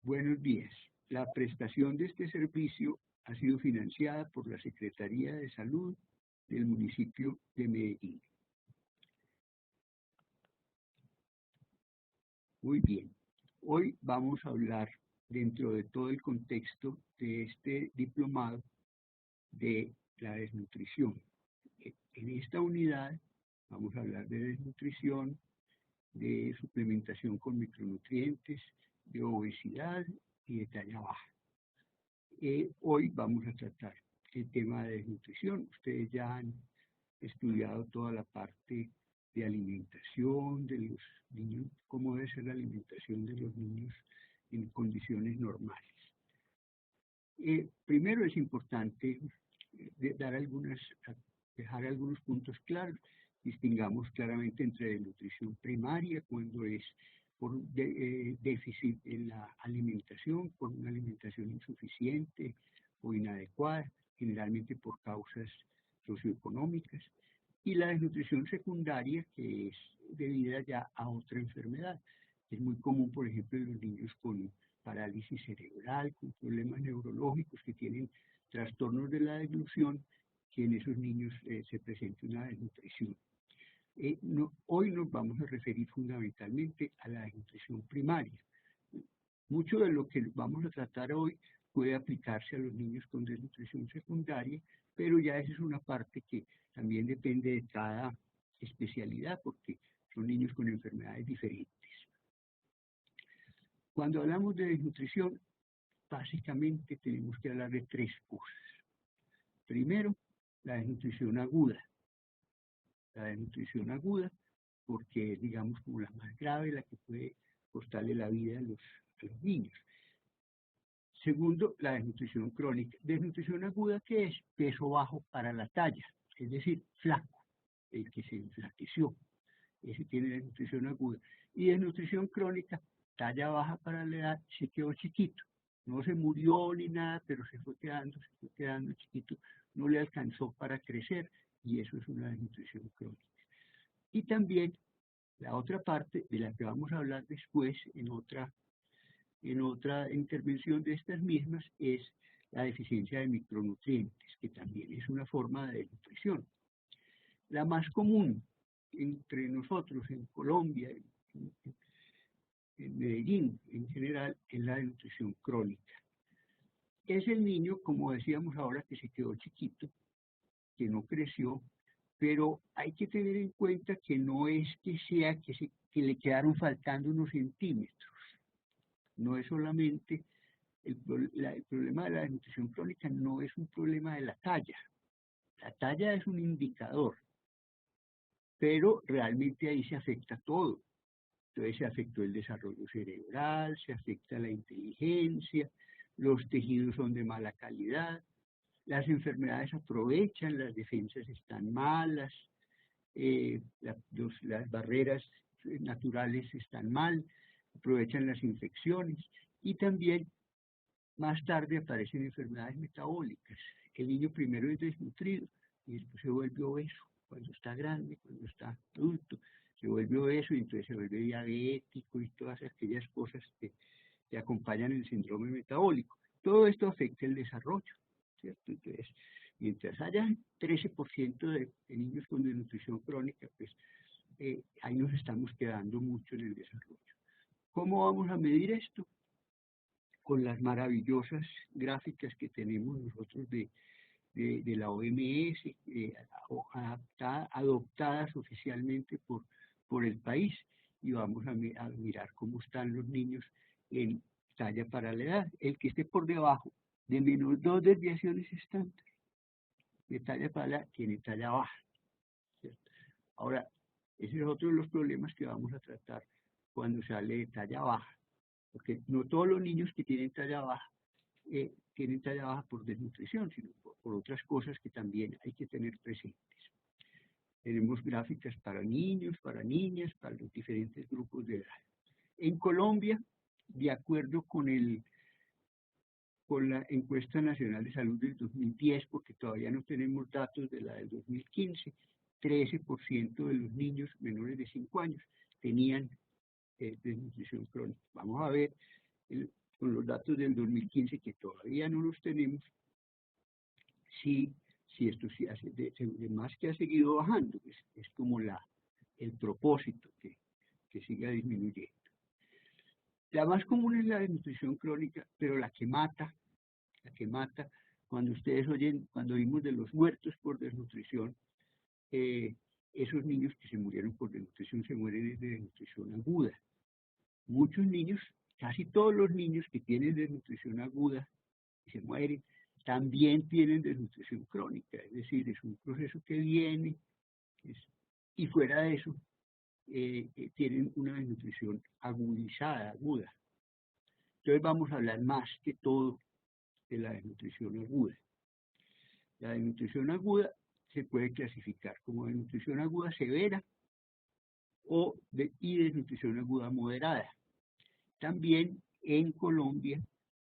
Buenos días. La prestación de este servicio ha sido financiada por la Secretaría de Salud del municipio de Medellín. Muy bien. Hoy vamos a hablar, dentro de todo el contexto de este diplomado, de la desnutrición. En esta unidad vamos a hablar de desnutrición, de suplementación con micronutrientes, de obesidad y de talla baja. Hoy vamos a tratar el tema de desnutrición. Ustedes ya han estudiado toda la parte de alimentación de los niños, cómo debe ser la alimentación de los niños en condiciones normales. Primero es importante dejar algunos puntos claros. Distingamos claramente entre desnutrición primaria, cuando es por déficit en la alimentación, por una alimentación insuficiente o inadecuada, generalmente por causas socioeconómicas, y la desnutrición secundaria, que es debida ya a otra enfermedad. Es muy común, por ejemplo, en los niños con parálisis cerebral, con problemas neurológicos que tienen trastornos de la deglución, que en esos niños se presente una desnutrición. Hoy nos vamos a referir fundamentalmente a la desnutrición primaria. Mucho de lo que vamos a tratar hoy puede aplicarse a los niños con desnutrición secundaria, pero ya esa es una parte que también depende de cada especialidad, porque son niños con enfermedades diferentes. Cuando hablamos de desnutrición, básicamente tenemos que hablar de tres cosas. Primero, la desnutrición aguda. La desnutrición aguda, porque es, digamos, como la más grave, la que puede costarle la vida a los niños. Segundo, la desnutrición crónica. Desnutrición aguda, ¿qué es? Peso bajo para la talla, es decir, flaco, el que se enflaqueció. Ese tiene desnutrición aguda. Y desnutrición crónica, talla baja para la edad, se quedó chiquito. No se murió ni nada, pero se fue quedando chiquito. No le alcanzó para crecer, y eso es una desnutrición crónica. Y también la otra parte, de la que vamos a hablar después en otra intervención de estas mismas, es la deficiencia de micronutrientes, que también es una forma de desnutrición. La más común entre nosotros en Colombia, en Medellín en general, es la desnutrición crónica. Es el niño, como decíamos ahora, que se quedó chiquito, que no creció, pero hay que tener en cuenta que no es que sea que le quedaron faltando unos centímetros. No es solamente el problema de la desnutrición crónica, no es un problema de la talla. La talla es un indicador, pero realmente ahí se afecta todo. Entonces se afectó el desarrollo cerebral, se afecta la inteligencia, los tejidos son de mala calidad, las enfermedades aprovechan, las defensas están malas, las barreras naturales están mal, aprovechan las infecciones y también más tarde aparecen enfermedades metabólicas. El niño primero es desnutrido y después se vuelve obeso. Cuando está grande, cuando está adulto, se vuelve obeso y entonces se vuelve diabético y todas aquellas cosas que acompañan el síndrome metabólico. Todo esto afecta el desarrollo, ¿cierto? Entonces, mientras haya 13% de niños con desnutrición crónica, pues ahí nos estamos quedando mucho en el desarrollo. ¿Cómo vamos a medir esto? Con las maravillosas gráficas que tenemos nosotros de la OMS, adoptadas oficialmente por el país, y vamos a mirar cómo están los niños en talla para la edad. El que esté por debajo de menos 2 desviaciones estándar de talla para la edad tiene talla baja, ¿cierto? Ahora, ese es otro de los problemas que vamos a tratar cuando se hable de talla baja, porque no todos los niños que tienen talla baja por desnutrición, sino por otras cosas que también hay que tener presentes. Tenemos gráficas para niños, para niñas, para los diferentes grupos de edad. En Colombia, de acuerdo con la encuesta nacional de salud del 2010, porque todavía no tenemos datos de la del 2015, 13% de los niños menores de 5 años tenían desnutrición crónica. Vamos a ver con los datos del 2015 que todavía no los tenemos, si esto sí hace, de más que ha seguido bajando, es como el propósito que siga disminuyendo. La más común es la desnutrición crónica, pero la que mata, cuando ustedes oyen, cuando oímos de los muertos por desnutrición, eh, esos niños que se murieron por desnutrición se mueren de desnutrición aguda. Muchos niños, casi todos los niños que tienen desnutrición aguda y se mueren, también tienen desnutrición crónica, es decir, es un proceso que viene y fuera de eso tienen una desnutrición agudizada, aguda. Entonces vamos a hablar más que todo de la desnutrición aguda. La desnutrición aguda se puede clasificar como desnutrición aguda severa y desnutrición aguda moderada. También en Colombia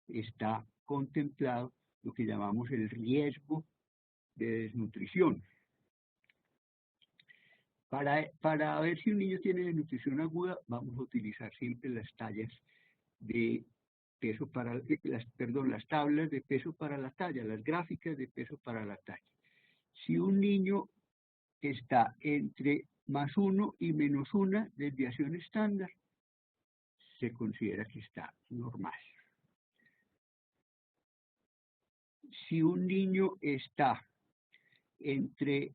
está contemplado lo que llamamos el riesgo de desnutrición. Para ver si un niño tiene desnutrición aguda, vamos a utilizar siempre las tallas de peso para, las tablas de peso para la talla, las gráficas de peso para la talla. Si un niño está entre +1 y -1 desviación estándar, se considera que está normal. Si un niño está entre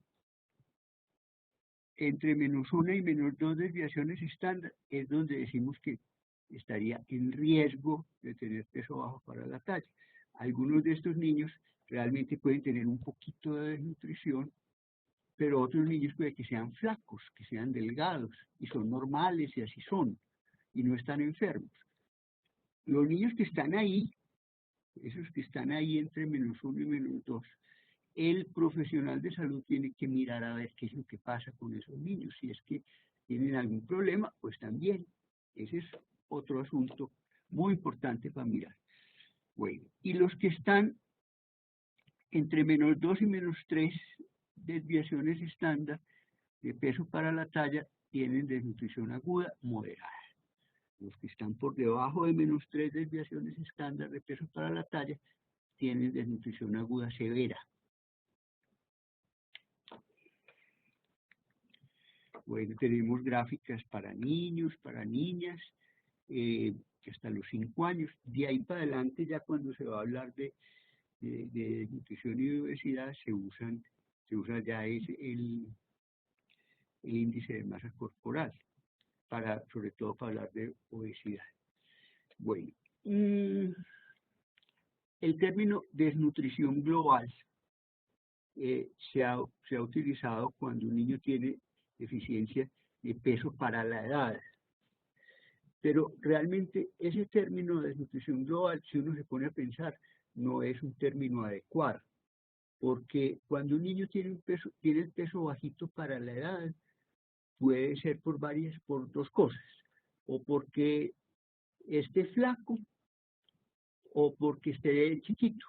-1 y -2 desviaciones estándar, es donde decimos que estaría en riesgo de tener peso bajo para la talla. Algunos de estos niños realmente pueden tener un poquito de desnutrición, pero otros niños pueden que sean flacos, que sean delgados, y son normales y así son, y no están enfermos. Los niños que están ahí, esos que están ahí entre -1 y -2, el profesional de salud tiene que mirar a ver qué es lo que pasa con esos niños. Si es que tienen algún problema, pues también. Ese es otro asunto muy importante para mirar. Bueno, y los que están entre -2 y -3 desviaciones estándar de peso para la talla tienen desnutrición aguda moderada. Los que están por debajo de -3 desviaciones estándar de peso para la talla tienen desnutrición aguda severa. Bueno, tenemos gráficas para niños, para niñas, hasta los 5 años. De ahí para adelante, ya cuando se va a hablar de nutrición y obesidad, se usa ya el índice de masa corporal, sobre todo para hablar de obesidad. Bueno, el término desnutrición global se ha utilizado cuando un niño tiene deficiencia de peso para la edad. Pero realmente ese término de desnutrición global, si uno se pone a pensar, no es un término adecuado, porque cuando un niño tiene el peso bajito para la edad, puede ser por dos cosas, o porque esté flaco, o porque esté chiquito,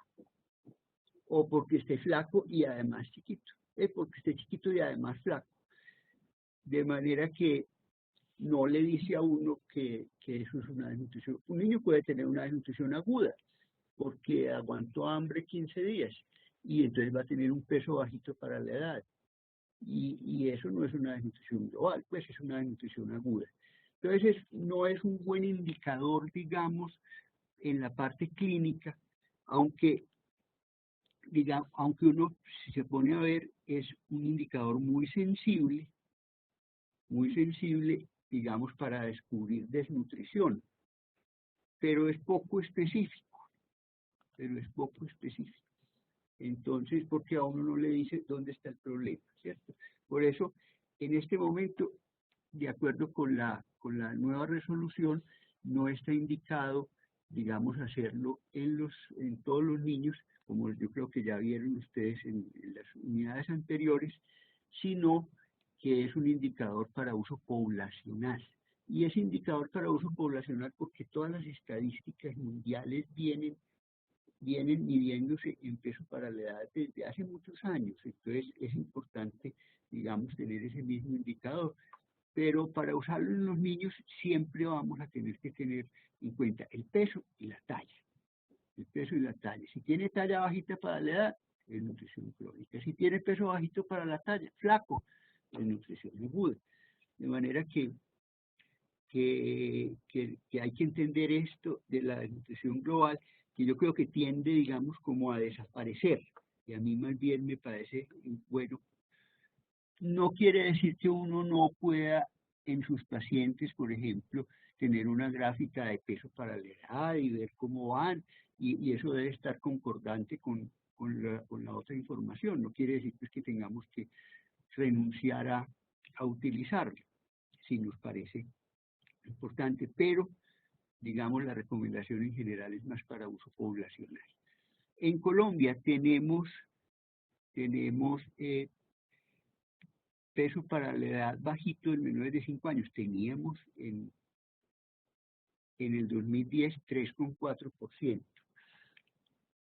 o porque esté flaco y además chiquito, porque esté chiquito y además flaco. De manera que no le dice a uno que eso es una desnutrición. Un niño puede tener una desnutrición aguda porque aguantó hambre 15 días y entonces va a tener un peso bajito para la edad. Y eso no es una desnutrición global, pues es una desnutrición aguda. Entonces no es un buen indicador, digamos, en la parte clínica, aunque uno, si se pone a ver, es un indicador muy sensible, digamos, para descubrir desnutrición, pero es poco específico, Entonces, porque a uno no le dice dónde está el problema, ¿cierto? Por eso, en este momento, de acuerdo con la nueva resolución, no está indicado, digamos, hacerlo en todos los niños, como yo creo que ya vieron ustedes en las unidades anteriores, sino que es un indicador para uso poblacional. Y es indicador para uso poblacional porque todas las estadísticas mundiales vienen midiéndose en peso para la edad desde hace muchos años. Entonces es importante, digamos, tener ese mismo indicador. pero para usarlo en los niños siempre vamos a tener que tener en cuenta el peso y la talla. El peso y la talla. Si tiene talla bajita para la edad, es nutrición crónica. Si tiene peso bajito para la talla, flaco, es nutrición aguda. De manera que hay que entender esto de la desnutrición global, que yo creo que tiende, digamos, como a desaparecer. Y a mí más bien me parece, bueno, no quiere decir que uno no pueda en sus pacientes, por ejemplo, tener una gráfica de peso para la edad y ver cómo van, y eso debe estar concordante con la otra información. No quiere decir pues, que tengamos que renunciar a utilizarlo, si nos parece importante, pero digamos la recomendación en general es más para uso poblacional. En Colombia tenemos peso para la edad bajito de menores de 5 años. Teníamos en el 2010 3,4%.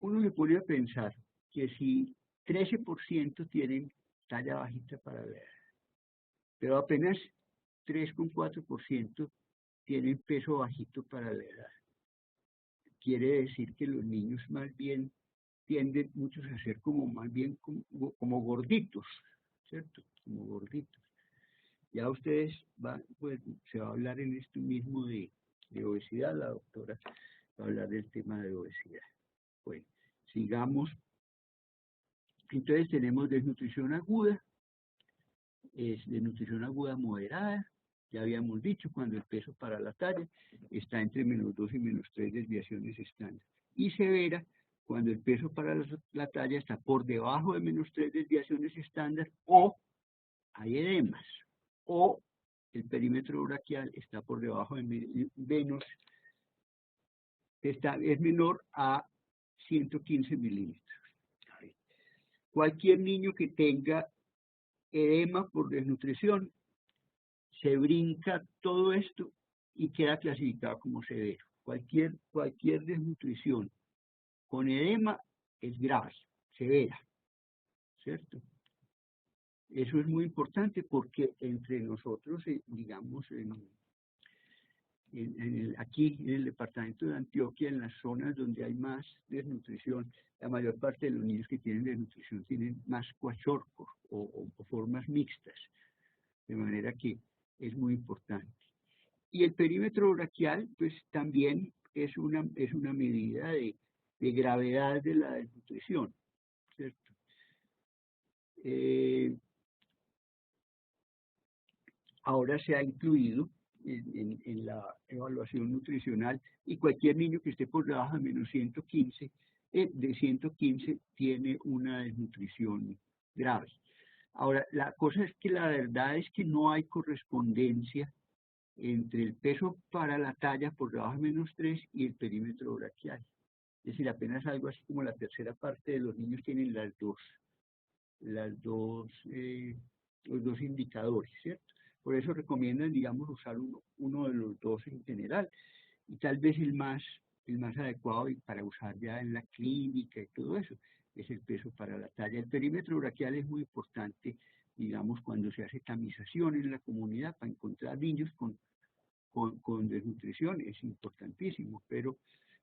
Uno se pone a pensar que si 13% tienen talla bajita para la edad, pero apenas 3,4% tienen peso bajito para la edad. Quiere decir que los niños más bien tienden muchos a ser como más bien como gorditos, ¿cierto? Como gorditos. Ya ustedes pues, se va a hablar en esto mismo de obesidad, la doctora va a hablar del tema de obesidad. Bueno, sigamos. Entonces tenemos desnutrición aguda, es desnutrición aguda moderada, ya habíamos dicho, cuando el peso para la talla está entre -2 y -3 desviaciones estándar. Y severa, cuando el peso para la talla está por debajo de -3 desviaciones estándar o hay edemas, o el perímetro braquial está por debajo de es menor a 115 milímetros. Cualquier niño que tenga edema por desnutrición se brinca todo esto y queda clasificado como severo. Cualquier desnutrición con edema es grave, severa, ¿cierto? Eso es muy importante porque entre nosotros, digamos, aquí en el departamento de Antioquia, en las zonas donde hay más desnutrición, la mayor parte de los niños que tienen desnutrición tienen más cuachorcos o formas mixtas, de manera que es muy importante. Y el perímetro braquial, pues también es una medida de gravedad de la desnutrición, ¿cierto? Ahora se ha incluido en la evaluación nutricional y cualquier niño que esté por debajo de -115, de 115 tiene una desnutrición grave. Ahora, la cosa es que la verdad es que no hay correspondencia entre el peso para la talla por debajo de -3 y el perímetro braquial. Es decir, apenas algo así como la tercera parte de los niños tienen los dos indicadores, ¿cierto? Por eso recomiendan, digamos, usar uno de los dos en general. Y tal vez el más adecuado para usar ya en la clínica y todo eso es el peso para la talla. El perímetro braquial es muy importante, digamos, cuando se hace tamización en la comunidad para encontrar niños con desnutrición, es importantísimo, pero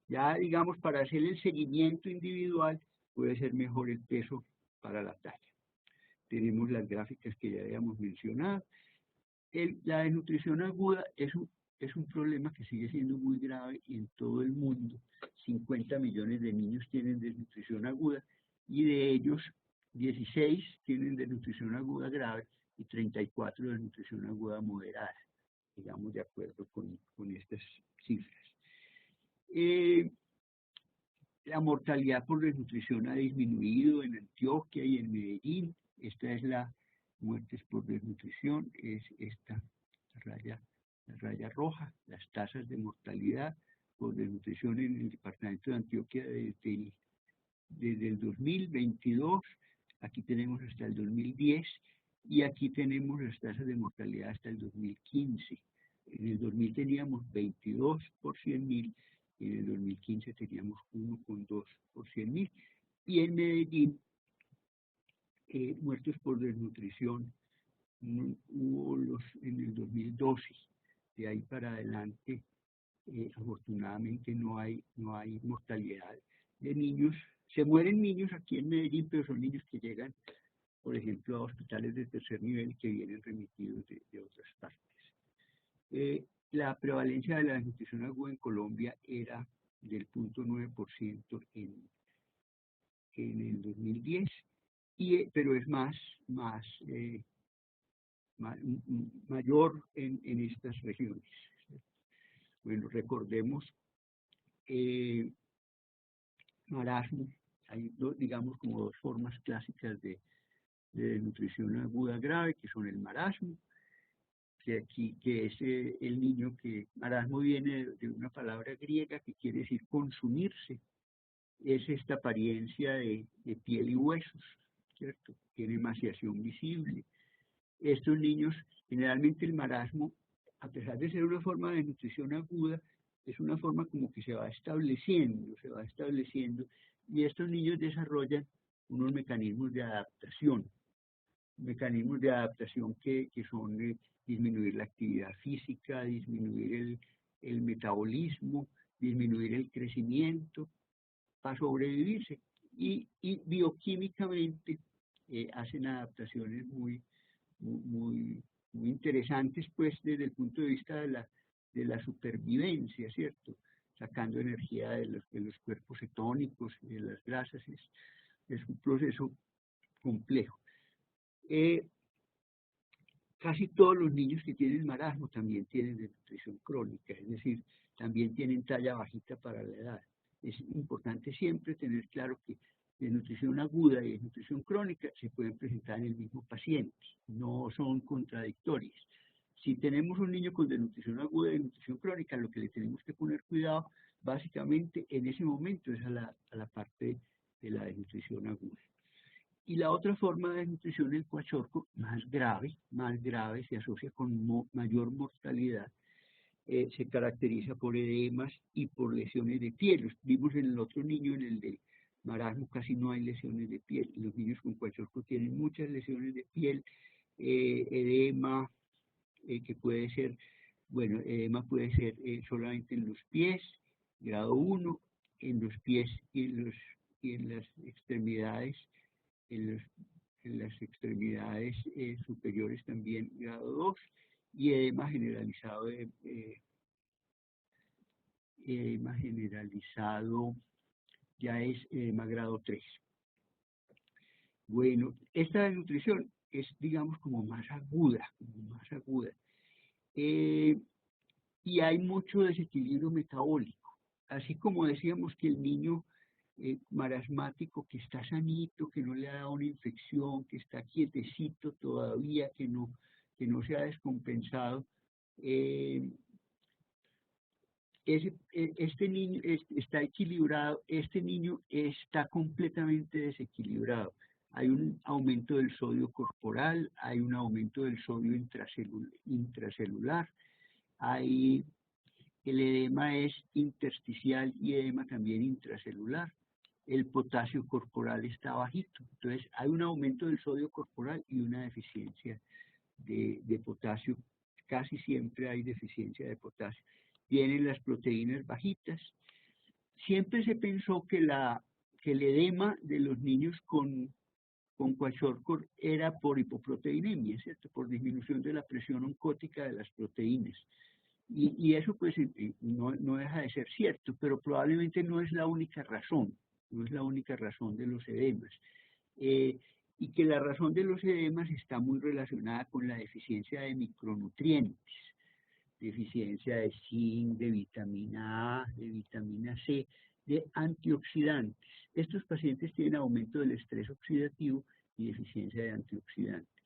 ya, digamos, para hacer el seguimiento individual puede ser mejor el peso para la talla. Tenemos las gráficas que ya habíamos mencionado. La desnutrición aguda es un problema que sigue siendo muy grave en todo el mundo. 50 millones de niños tienen desnutrición aguda y de ellos 16 tienen desnutrición aguda grave y 34 desnutrición aguda moderada, digamos, de acuerdo con estas cifras. La mortalidad por desnutrición ha disminuido en Antioquia y en Medellín. Esta es la muertes por desnutrición, es esta la raya roja, las tasas de mortalidad por desnutrición en el departamento de Antioquia desde el 2022, aquí tenemos hasta el 2010, y aquí tenemos las tasas de mortalidad hasta el 2015. En el 2000 teníamos 22 por 100.000, y en el 2015 teníamos 1,2 por 100.000. Y en Medellín, muertos por desnutrición hubo en el 2012, de ahí para adelante, afortunadamente no hay mortalidad de niños. Se mueren niños aquí en Medellín, pero son niños que llegan, por ejemplo, a hospitales de tercer nivel que vienen remitidos de otras partes. La prevalencia de la desnutrición aguda en Colombia era del 0.9% en el 2010, pero es mayor en estas regiones. Bueno, recordemos marasmo. Hay digamos como dos formas clásicas de desnutrición aguda grave, que son el marasmo, que es el niño que, marasmo viene de una palabra griega que quiere decir consumirse, es esta apariencia de piel y huesos, ¿cierto? Tiene emaciación visible. Estos niños, generalmente el marasmo, a pesar de ser una forma de nutrición aguda, es una forma como que se va estableciendo, y estos niños desarrollan unos mecanismos de adaptación que son disminuir la actividad física, disminuir el metabolismo, disminuir el crecimiento para sobrevivirse. Y bioquímicamente hacen adaptaciones muy interesantes, pues, desde el punto de vista de la supervivencia, ¿cierto? Sacando energía de los cuerpos cetónicos y de las grasas. Es un proceso complejo. Casi todos los niños que tienen marasmo también tienen desnutrición crónica, es decir, también tienen talla bajita para la edad. Es importante siempre tener claro que desnutrición aguda y desnutrición crónica se pueden presentar en el mismo paciente, no son contradictorias. Si tenemos un niño con desnutrición aguda y desnutrición crónica, lo que le tenemos que poner cuidado básicamente en ese momento es a la parte de la desnutrición aguda. Y la otra forma de desnutrición, el cuachorco, más grave, se asocia con mayor mortalidad, se caracteriza por edemas y por lesiones de piel. Vimos en el otro niño, en el de marasmo, casi no hay lesiones de piel. Los niños con cuachorco tienen muchas lesiones de piel, edema, que puede ser, bueno, edema puede ser solamente en los pies, grado 1, en los pies y en las extremidades, en las extremidades superiores también grado 2, y edema generalizado ya es edema grado 3. Bueno, esta desnutrición es, digamos, como más aguda. Y hay mucho desequilibrio metabólico. Así como decíamos que el niño marasmático que está sanito, que no le ha dado una infección, que está quietecito todavía, que no se ha descompensado, este niño está equilibrado, este niño está completamente desequilibrado. Hay un aumento del sodio corporal, hay un aumento del sodio intracelular, el edema es intersticial y edema también intracelular. El potasio corporal está bajito. Entonces, hay un aumento del sodio corporal y una deficiencia de potasio. Casi siempre hay deficiencia de potasio. Tienen las proteínas bajitas. Siempre se pensó que el edema de los niños con kwashiorkor era por hipoproteinemia, ¿cierto? Por disminución de la presión oncótica de las proteínas. Y eso pues no deja de ser cierto, pero probablemente no es la única razón, de los edemas. Y que la razón de los edemas está muy relacionada con la deficiencia de micronutrientes, deficiencia de zinc, de vitamina A, de vitamina C, de antioxidantes. Estos pacientes tienen aumento del estrés oxidativo y deficiencia de antioxidantes.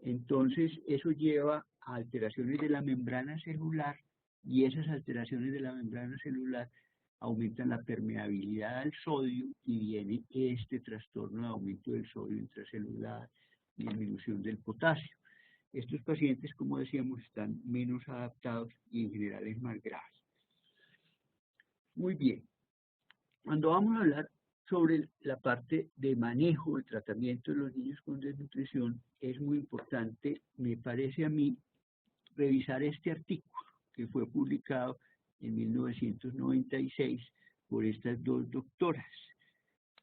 Entonces, eso lleva a alteraciones de la membrana celular, y esas alteraciones de la membrana celular aumentan la permeabilidad al sodio y viene este trastorno de aumento del sodio intracelular, disminución del potasio. Estos pacientes, como decíamos, están menos adaptados y en general es más grave. Muy bien. Cuando vamos a hablar sobre la parte de manejo, de tratamiento de los niños con desnutrición, es muy importante, me parece a mí, revisar este artículo que fue publicado en 1996 por estas dos doctoras.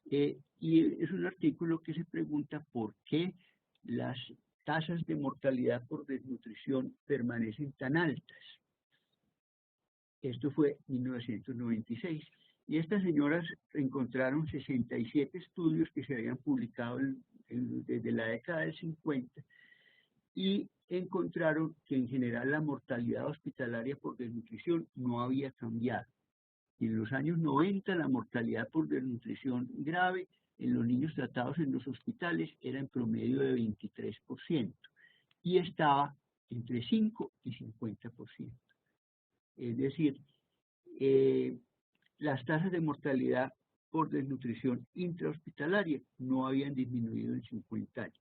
Y es un artículo que se pregunta por qué las tasas de mortalidad por desnutrición permanecen tan altas. Esto fue en 1996. Y estas señoras encontraron 67 estudios que se habían publicado desde la década del 50 y encontraron que en general la mortalidad hospitalaria por desnutrición no había cambiado. Y en los años 90 la mortalidad por desnutrición grave en los niños tratados en los hospitales era en promedio de 23% y estaba entre 5 y 50%. Es decir, las tasas de mortalidad por desnutrición intrahospitalaria no habían disminuido en 50 años.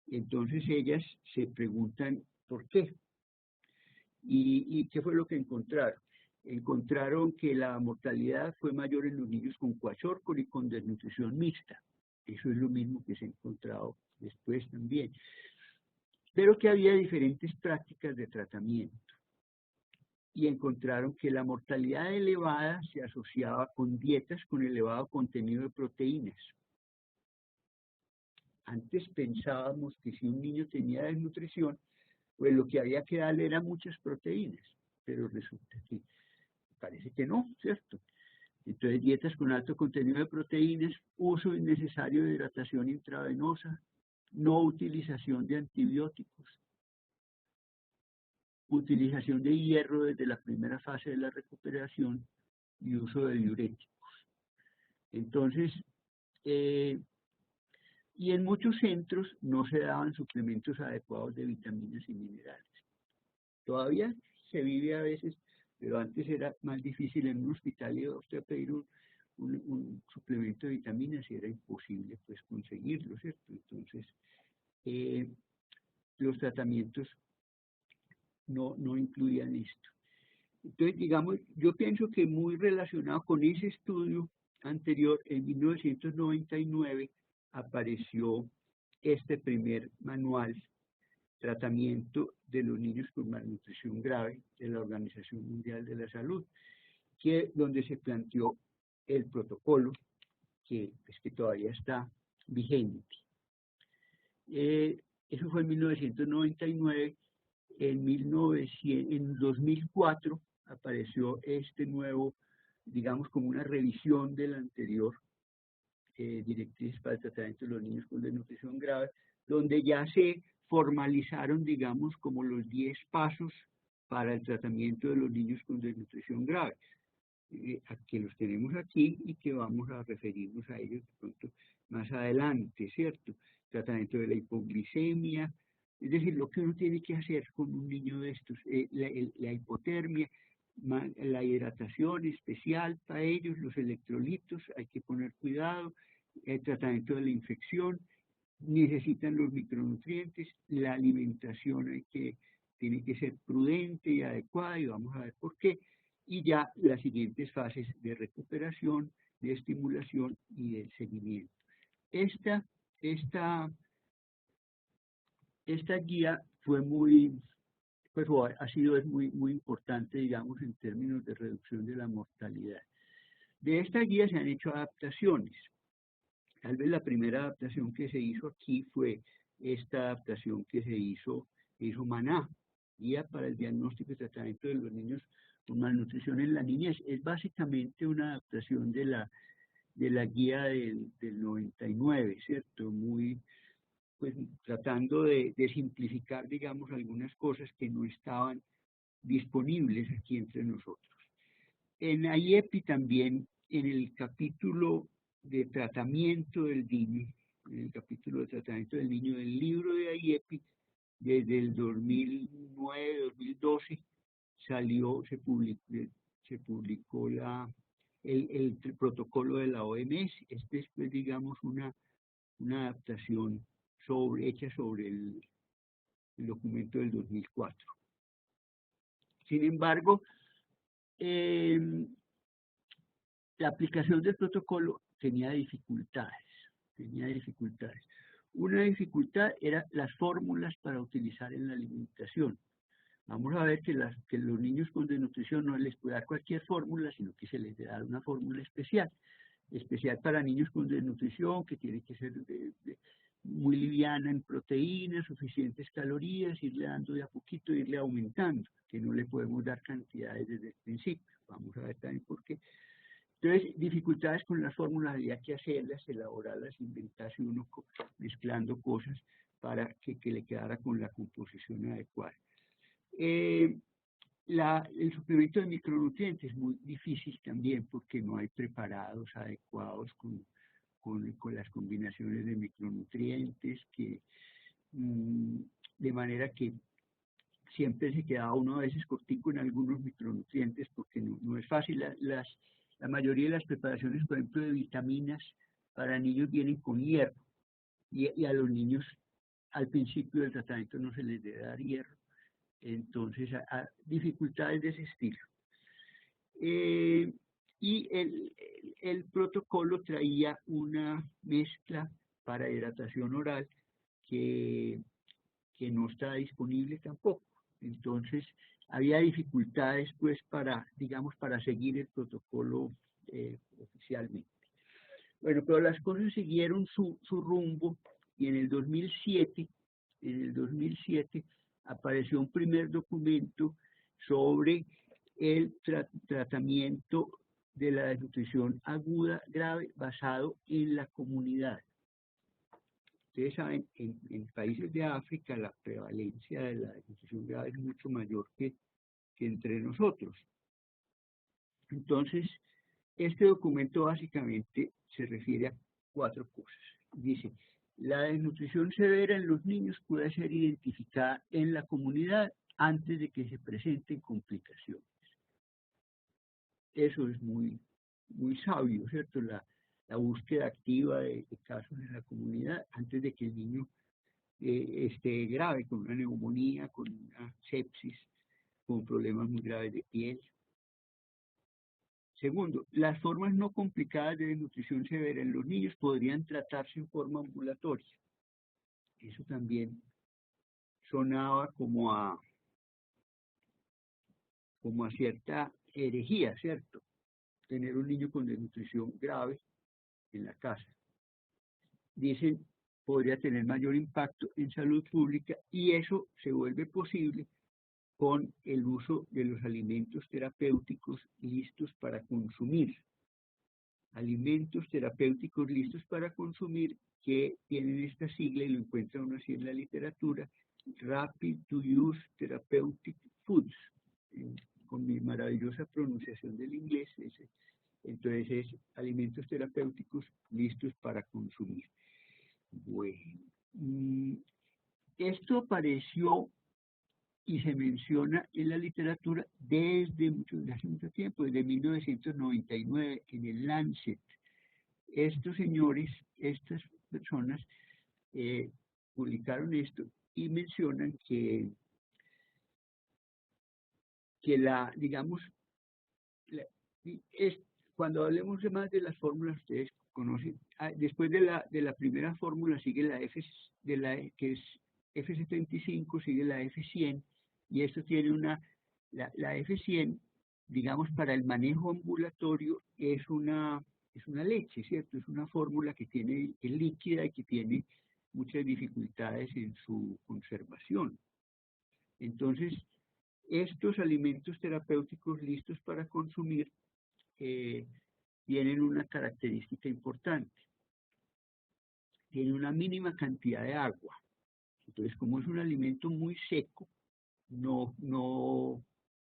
Entonces ellas se preguntan por qué. ¿Y qué fue lo que encontraron? Encontraron que la mortalidad fue mayor en los niños con kwashiorkor y con desnutrición mixta. Eso es lo mismo que se ha encontrado después también. Pero que había diferentes prácticas de tratamiento. Y encontraron que la mortalidad elevada se asociaba con dietas con elevado contenido de proteínas. Antes pensábamos que si un niño tenía desnutrición, pues lo que había que darle eran muchas proteínas, pero resulta que parece que no, ¿cierto? Entonces, dietas con alto contenido de proteínas, uso innecesario de hidratación intravenosa, no utilización de antibióticos, utilización de hierro desde la primera fase de la recuperación y uso de diuréticos. Entonces, y en muchos centros no se daban suplementos adecuados de vitaminas y minerales. Todavía se vive a veces, pero antes era más difícil en un hospital iba usted a pedir un suplemento de vitaminas y era imposible pues conseguirlo, ¿cierto? Entonces, los tratamientos no incluían esto. Entonces, digamos, yo pienso que muy relacionado con ese estudio anterior, en 1999 apareció este primer manual, Tratamiento de los niños con malnutrición grave, de la Organización Mundial de la Salud, donde se planteó el protocolo que todavía está vigente. Eso fue en 1999. En 2004 apareció este nuevo, digamos, como una revisión del anterior directriz para el tratamiento de los niños con desnutrición grave, donde ya se formalizaron, digamos, como los 10 pasos para el tratamiento de los niños con desnutrición grave, que los tenemos aquí y que vamos a referirnos a ellos de pronto más adelante, ¿cierto? Tratamiento de la hipoglicemia, es decir, lo que uno tiene que hacer con un niño de estos, la hipotermia, la hidratación especial para ellos, los electrolitos, hay que poner cuidado, el tratamiento de la infección, necesitan los micronutrientes, la alimentación tiene que ser prudente y adecuada y vamos a ver por qué. Y ya las siguientes fases de recuperación, de estimulación y del seguimiento. Esta guía fue es muy importante, digamos, en términos de reducción de la mortalidad. De esta guía se han hecho adaptaciones. Tal vez la primera adaptación que se hizo aquí fue esta adaptación que hizo Maná, Guía para el Diagnóstico y Tratamiento de los Niños con Malnutrición en la Niñez. Es básicamente una adaptación de la guía del 99, ¿cierto? Pues tratando de simplificar, digamos, algunas cosas que no estaban disponibles aquí entre nosotros. En IEPI también, en el capítulo de tratamiento del niño, del libro de IEPI, desde el 2009-2012 se publicó el protocolo de la OMS. Este es, pues, digamos, una adaptación hecha sobre el documento del 2004. Sin embargo, la aplicación del protocolo tenía dificultades. Una dificultad era las fórmulas para utilizar en la alimentación. Vamos a ver que los niños con desnutrición no les puede dar cualquier fórmula, sino que se les debe dar una fórmula especial para niños con desnutrición, que tiene que ser muy liviana en proteínas, suficientes calorías, irle dando de a poquito, irle aumentando, que no le podemos dar cantidades desde el principio. Vamos a ver también por qué. Entonces, dificultades con las fórmulas, había que hacerlas, elaborarlas, inventarse uno mezclando cosas para que le quedara con la composición adecuada. El suplemento de micronutrientes es muy difícil también porque no hay preparados adecuados con las combinaciones de micronutrientes, de manera que siempre se quedaba uno a veces cortico en algunos micronutrientes porque no es fácil. La mayoría de las preparaciones, por ejemplo, de vitaminas para niños vienen con hierro y a los niños al principio del tratamiento no se les debe dar hierro. Entonces, dificultades de ese estilo. Y el protocolo traía una mezcla para hidratación oral que no está disponible tampoco. Entonces, había dificultades, pues, para seguir el protocolo oficialmente. Bueno, pero las cosas siguieron su rumbo y en el 2007 apareció un primer documento sobre el tratamiento de la desnutrición aguda grave basado en la comunidad. Ustedes saben, en países de África la prevalencia de la desnutrición grave es mucho mayor que entre nosotros. Entonces, este documento básicamente se refiere a 4 cosas. Dice, la desnutrición severa en los niños puede ser identificada en la comunidad antes de que se presenten complicaciones. Eso es muy, muy sabio, ¿cierto? La búsqueda activa de casos en la comunidad antes de que el niño esté grave, con una neumonía, con una sepsis, con problemas muy graves de piel. Segundo, las formas no complicadas de desnutrición severa en los niños podrían tratarse en forma ambulatoria. Eso también sonaba como a cierta herejía, ¿cierto? Tener un niño con desnutrición grave en la casa. Dicen, podría tener mayor impacto en salud pública y eso se vuelve posible con el uso de los alimentos terapéuticos listos para consumir. Alimentos terapéuticos listos para consumir que tienen esta sigla y lo encuentra uno así en la literatura, Rapid to Use Therapeutic Foods, con mi maravillosa pronunciación del inglés, entonces es alimentos terapéuticos listos para consumir. Bueno, esto apareció y se menciona en la literatura desde hace mucho tiempo, desde 1999, en el Lancet. Estos señores, estas personas, publicaron esto y mencionan que cuando hablemos más de las fórmulas, ustedes conocen, después de la primera fórmula sigue que es F75, sigue la F100, y esto tiene la F100, para el manejo ambulatorio es una leche, ¿cierto? Es una fórmula que es líquida y que tiene muchas dificultades en su conservación. Entonces, estos alimentos terapéuticos listos para consumir tienen una característica importante. Tiene una mínima cantidad de agua. Entonces, como es un alimento muy seco, no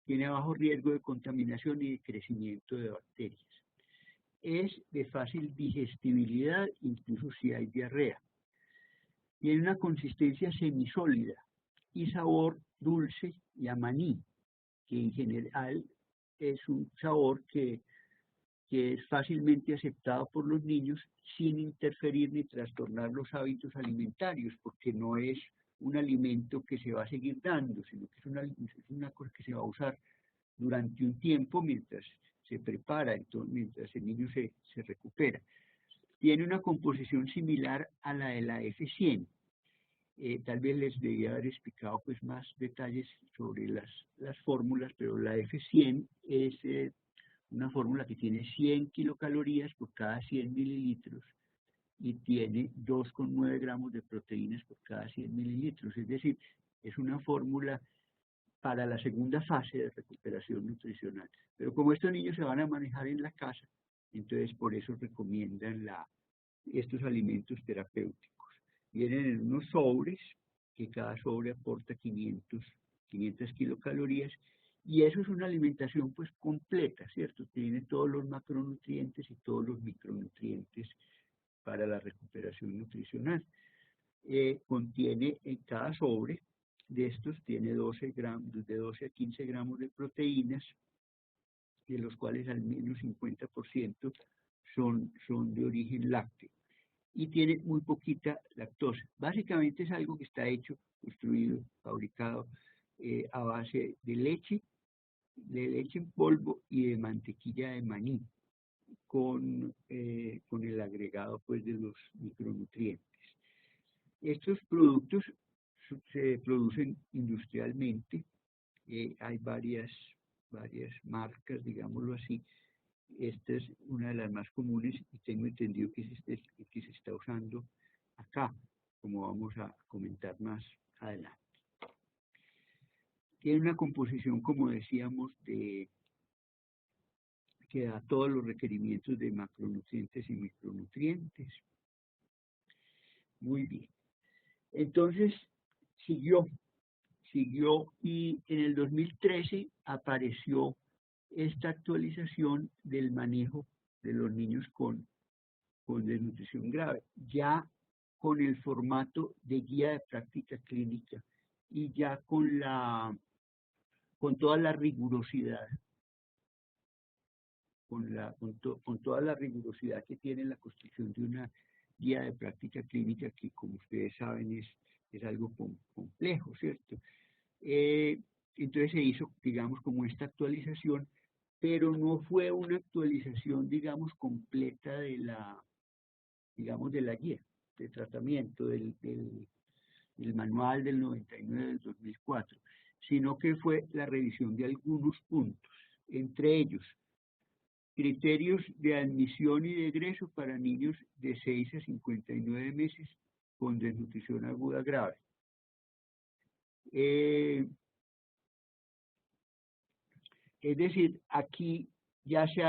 tiene bajo riesgo de contaminación y de crecimiento de bacterias. Es de fácil digestibilidad, incluso si hay diarrea. Tiene una consistencia semisólida y sabor dulce y a maní, que en general es un sabor que es fácilmente aceptado por los niños sin interferir ni trastornar los hábitos alimentarios, porque no es un alimento que se va a seguir dando, sino que es una cosa que se va a usar durante un tiempo mientras se prepara entonces, mientras el niño se recupera. Tiene una composición similar a la de la F100. Tal vez les debía haber explicado pues más detalles sobre las fórmulas, pero la F100 es una fórmula que tiene 100 kilocalorías por cada 100 mililitros y tiene 2,9 gramos de proteínas por cada 100 mililitros. Es decir, es una fórmula para la segunda fase de recuperación nutricional. Pero como estos niños se van a manejar en la casa, entonces por eso recomiendan estos alimentos terapéuticos. Vienen en unos sobres, que cada sobre aporta 500 kilocalorías, y eso es una alimentación pues completa, ¿cierto? Tiene todos los macronutrientes y todos los micronutrientes para la recuperación nutricional. Contiene en cada sobre de estos, tiene 12 gramos, de 12 a 15 gramos de proteínas, de los cuales al menos 50% son de origen lácteo. Y tiene muy poquita lactosa. Básicamente es algo que está hecho, construido, fabricado a base de leche en polvo y de mantequilla de maní, con el agregado pues de los micronutrientes. Estos productos se producen industrialmente, hay varias marcas, digámoslo así. Esta es una de las más comunes y tengo entendido que que se está usando acá, como vamos a comentar más adelante. Tiene una composición, como decíamos, que da todos los requerimientos de macronutrientes y micronutrientes. Muy bien. Entonces, siguió y en el 2013 apareció esta actualización del manejo de los niños con desnutrición grave, ya con el formato de guía de práctica clínica y ya con toda la rigurosidad, con toda la rigurosidad que tiene la construcción de una guía de práctica clínica, que como ustedes saben es algo complejo, ¿cierto? Entonces se hizo, digamos, como esta actualización, pero no fue una actualización, digamos, completa de la guía de tratamiento del manual del 99 del 2004, sino que fue la revisión de algunos puntos, entre ellos criterios de admisión y de egreso para niños de 6 a 59 meses con desnutrición aguda grave. Es decir, aquí ya se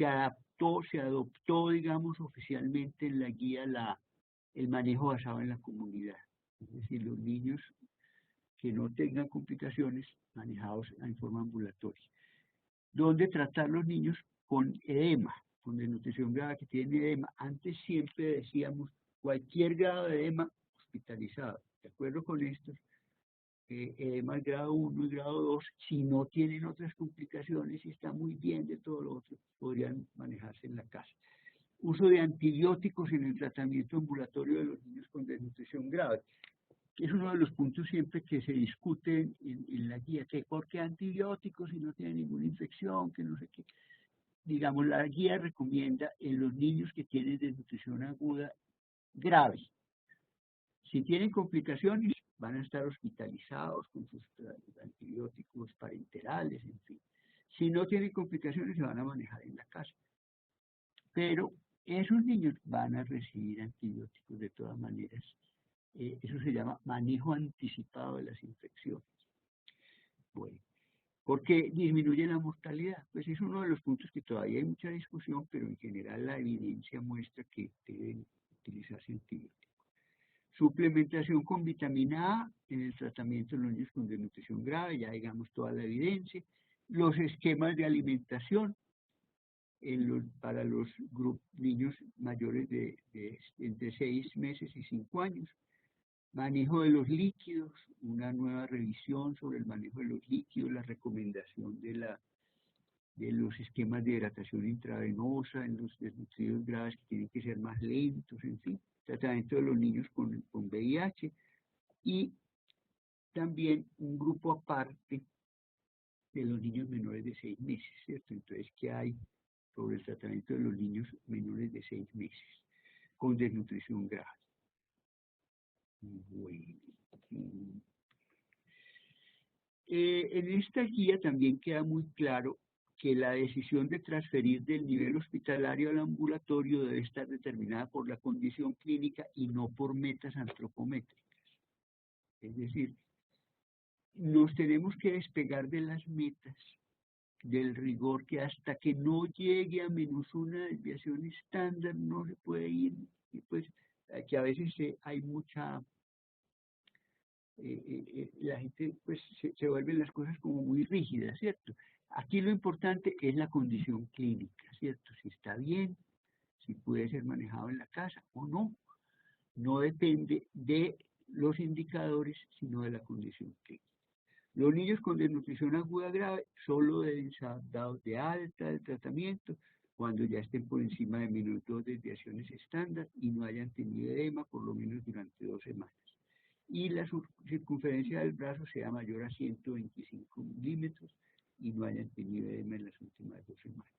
adoptó, digamos, oficialmente en la guía el manejo basado en la comunidad. Es decir, los niños que no tengan complicaciones manejados en forma ambulatoria. ¿Dónde tratar los niños con edema, con desnutrición grave que tienen edema? Antes siempre decíamos cualquier grado de edema hospitalizado. ¿De acuerdo con esto? Edema grado 1 y grado 2, si no tienen otras complicaciones y está muy bien de todo lo otro, podrían manejarse en la casa. Uso de antibióticos en el tratamiento ambulatorio de los niños con desnutrición grave. Es uno de los puntos siempre que se discute en la guía, que ¿por qué antibióticos si no tienen ninguna infección, que no sé qué? Digamos, la guía recomienda en los niños que tienen desnutrición aguda grave. Si tienen complicaciones, van a estar hospitalizados con sus antibióticos parenterales, en fin. Si no tienen complicaciones, se van a manejar en la casa. Pero esos niños van a recibir antibióticos de todas maneras. Eso se llama manejo anticipado de las infecciones. Bueno, ¿por qué disminuye la mortalidad? Pues es uno de los puntos que todavía hay mucha discusión, pero en general la evidencia muestra que deben utilizarse antibióticos. Suplementación con vitamina A en el tratamiento de los niños con desnutrición grave, ya digamos toda la evidencia. Los esquemas de alimentación para los niños mayores de entre 6 meses y 5 años. Manejo de los líquidos, una nueva revisión sobre el manejo de los líquidos, la recomendación de los esquemas de hidratación intravenosa en los desnutridos graves que tienen que ser más lentos, en fin, tratamiento de los niños con VIH y también un grupo aparte de los niños menores de 6 meses, ¿cierto? Entonces, ¿qué hay sobre el tratamiento de los niños menores de 6 meses con desnutrición grave? Bueno, en esta guía también queda muy claro que la decisión de transferir del nivel hospitalario al ambulatorio debe estar determinada por la condición clínica y no por metas antropométricas. Es decir, nos tenemos que despegar de las metas, del rigor, que hasta que no llegue a menos una desviación estándar no se puede ir, y pues que a veces hay mucha, la gente pues se vuelven las cosas como muy rígidas, ¿cierto? Aquí lo importante es la condición clínica, ¿cierto? Si está bien, si puede ser manejado en la casa o no, no depende de los indicadores, sino de la condición clínica. Los niños con desnutrición aguda grave solo deben ser dados de alta del tratamiento cuando ya estén por encima de menos 2 desviaciones estándar y no hayan tenido edema por lo menos durante 2 semanas. Y la circunferencia del brazo sea mayor a 125 milímetros y no hayan tenido edema en las últimas 2 semanas.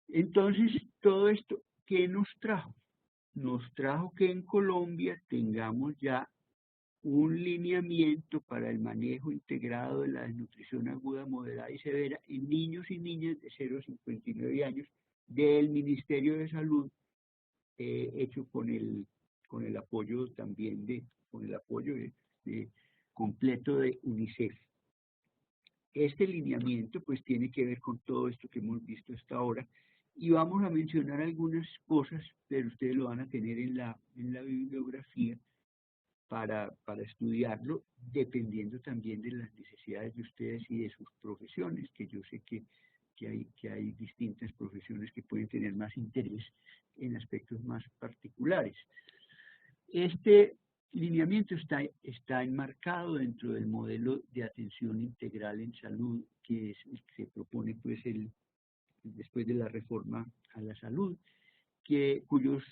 Entonces, todo esto, ¿qué nos trajo? Nos trajo que en Colombia tengamos ya un lineamiento para el manejo integrado de la desnutrición aguda, moderada y severa en niños y niñas de 0 a 59 años del Ministerio de Salud, hecho con el apoyo también completo de UNICEF. Este lineamiento pues tiene que ver con todo esto que hemos visto hasta ahora y vamos a mencionar algunas cosas, pero ustedes lo van a tener en la bibliografía para estudiarlo, dependiendo también de las necesidades de ustedes y de sus profesiones, que yo sé que hay distintas profesiones que pueden tener más interés en aspectos más particulares. Este lineamiento está enmarcado dentro del modelo de atención integral en salud que se propone pues después de la reforma a la salud, cuyos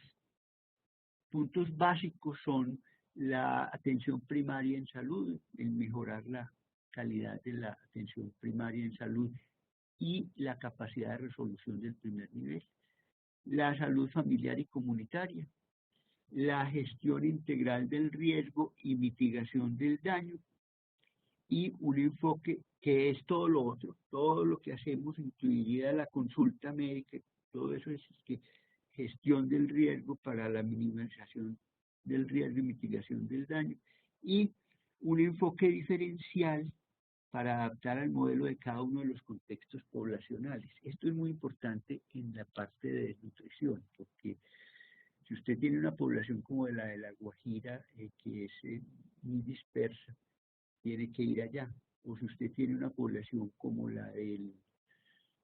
puntos básicos son la atención primaria en salud, el mejorar la calidad de la atención primaria en salud y la capacidad de resolución del primer nivel, la salud familiar y comunitaria, la gestión integral del riesgo y mitigación del daño, y un enfoque que es todo lo otro, todo lo que hacemos, incluiría la consulta médica, todo eso es que gestión del riesgo para la minimización del riesgo y mitigación del daño, y un enfoque diferencial para adaptar al modelo de cada uno de los contextos poblacionales. Esto es muy importante en la parte de desnutrición, porque si usted tiene una población como la de La Guajira, que es muy dispersa, tiene que ir allá. O si usted tiene una población como la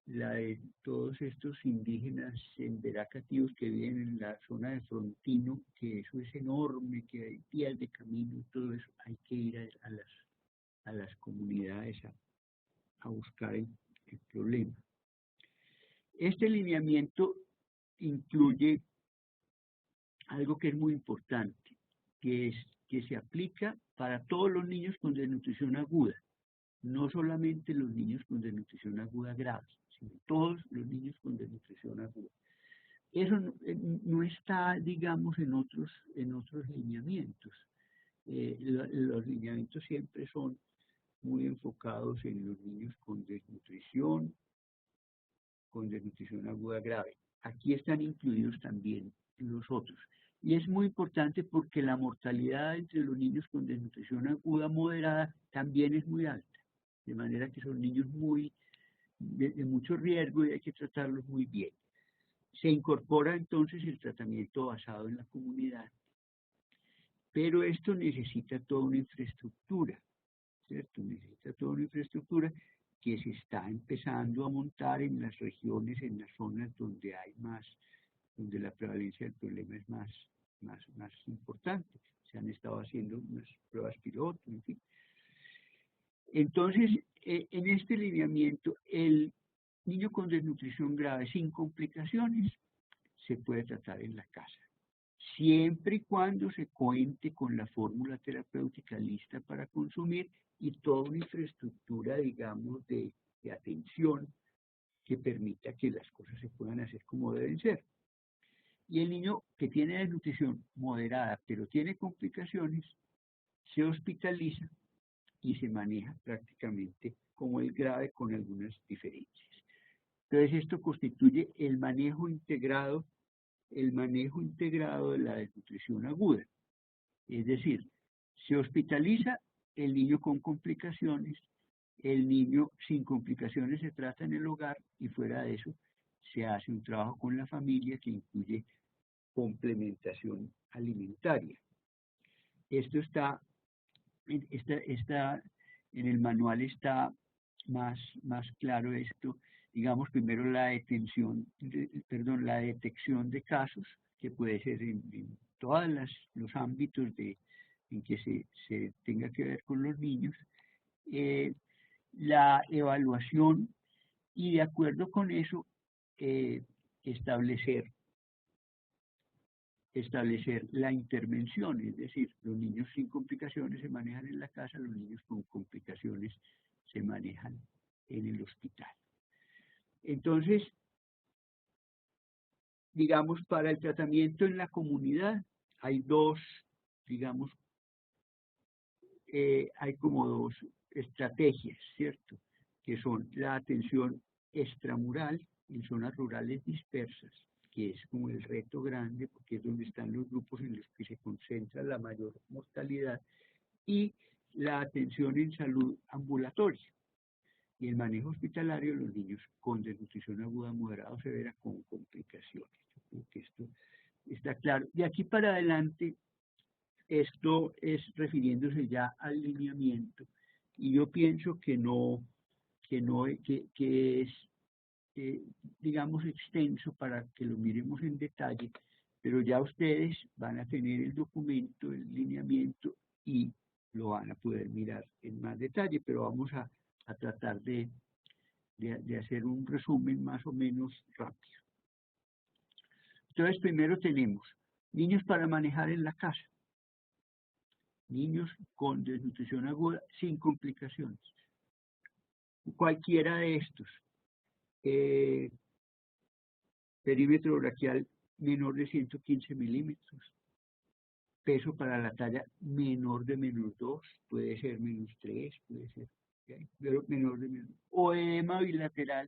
de todos estos indígenas en Veracatíos que viven en la zona de Frontino, que eso es enorme, que hay días de camino y todo eso, hay que ir a las comunidades a buscar el problema. Este lineamiento incluye algo que es muy importante, que se aplica para todos los niños con desnutrición aguda, no solamente los niños con desnutrición aguda grave, sino todos los niños con desnutrición aguda. Eso no está, digamos, en otros lineamientos. Los lineamientos siempre son muy enfocados en los niños con desnutrición aguda grave. Aquí están incluidos también los otros. Y es muy importante porque la mortalidad entre los niños con desnutrición aguda moderada también es muy alta. De manera que son niños de mucho riesgo y hay que tratarlos muy bien. Se incorpora entonces el tratamiento basado en la comunidad. Pero esto necesita toda una infraestructura, ¿cierto? Necesita toda una infraestructura que se está empezando a montar en las regiones, en las zonas donde donde la prevalencia del problema es más importante. Se han estado haciendo unas pruebas piloto, en fin. Entonces, en este lineamiento, el niño con desnutrición grave sin complicaciones se puede tratar en la casa. siempre y cuando se cuente con la fórmula terapéutica lista para consumir y toda una infraestructura, digamos, de atención que permita que las cosas se puedan hacer como deben ser. Y el niño que tiene desnutrición moderada, pero tiene complicaciones, se hospitaliza y se maneja prácticamente como el grave con algunas diferencias. Entonces esto constituye el manejo integrado de la desnutrición aguda. Es decir, se hospitaliza el niño con complicaciones, el niño sin complicaciones se trata en el hogar y fuera de eso se hace un trabajo con la familia que incluye complementación alimentaria. Esto está en el manual está más claro esto. Digamos, primero la detección de casos, que puede ser en todos los ámbitos en que se tenga que ver con los niños, la evaluación y de acuerdo con eso establecer la intervención, es decir, los niños sin complicaciones se manejan en la casa, los niños con complicaciones se manejan en el hospital. Entonces, digamos, para el tratamiento en la comunidad hay hay como dos estrategias, ¿cierto? Que son la atención extramural en zonas rurales dispersas, que es como el reto grande, porque es donde están los grupos en los que se concentra la mayor mortalidad, y la atención en salud ambulatoria y el manejo hospitalario de los niños con desnutrición aguda, moderada o severa con complicaciones. Yo creo que esto está claro. De aquí para adelante, esto es refiriéndose ya al lineamiento, y yo pienso que es digamos, extenso para que lo miremos en detalle, pero ya ustedes van a tener el documento, el lineamiento y lo van a poder mirar en más detalle, pero vamos a tratar de hacer un resumen más o menos rápido. Entonces, primero tenemos niños para manejar en la casa, niños con desnutrición aguda sin complicaciones. Cualquiera de estos. Perímetro braquial menor de 115 milímetros, peso para la talla menor de -2, puede ser -3, puede ser menor de -2, o edema bilateral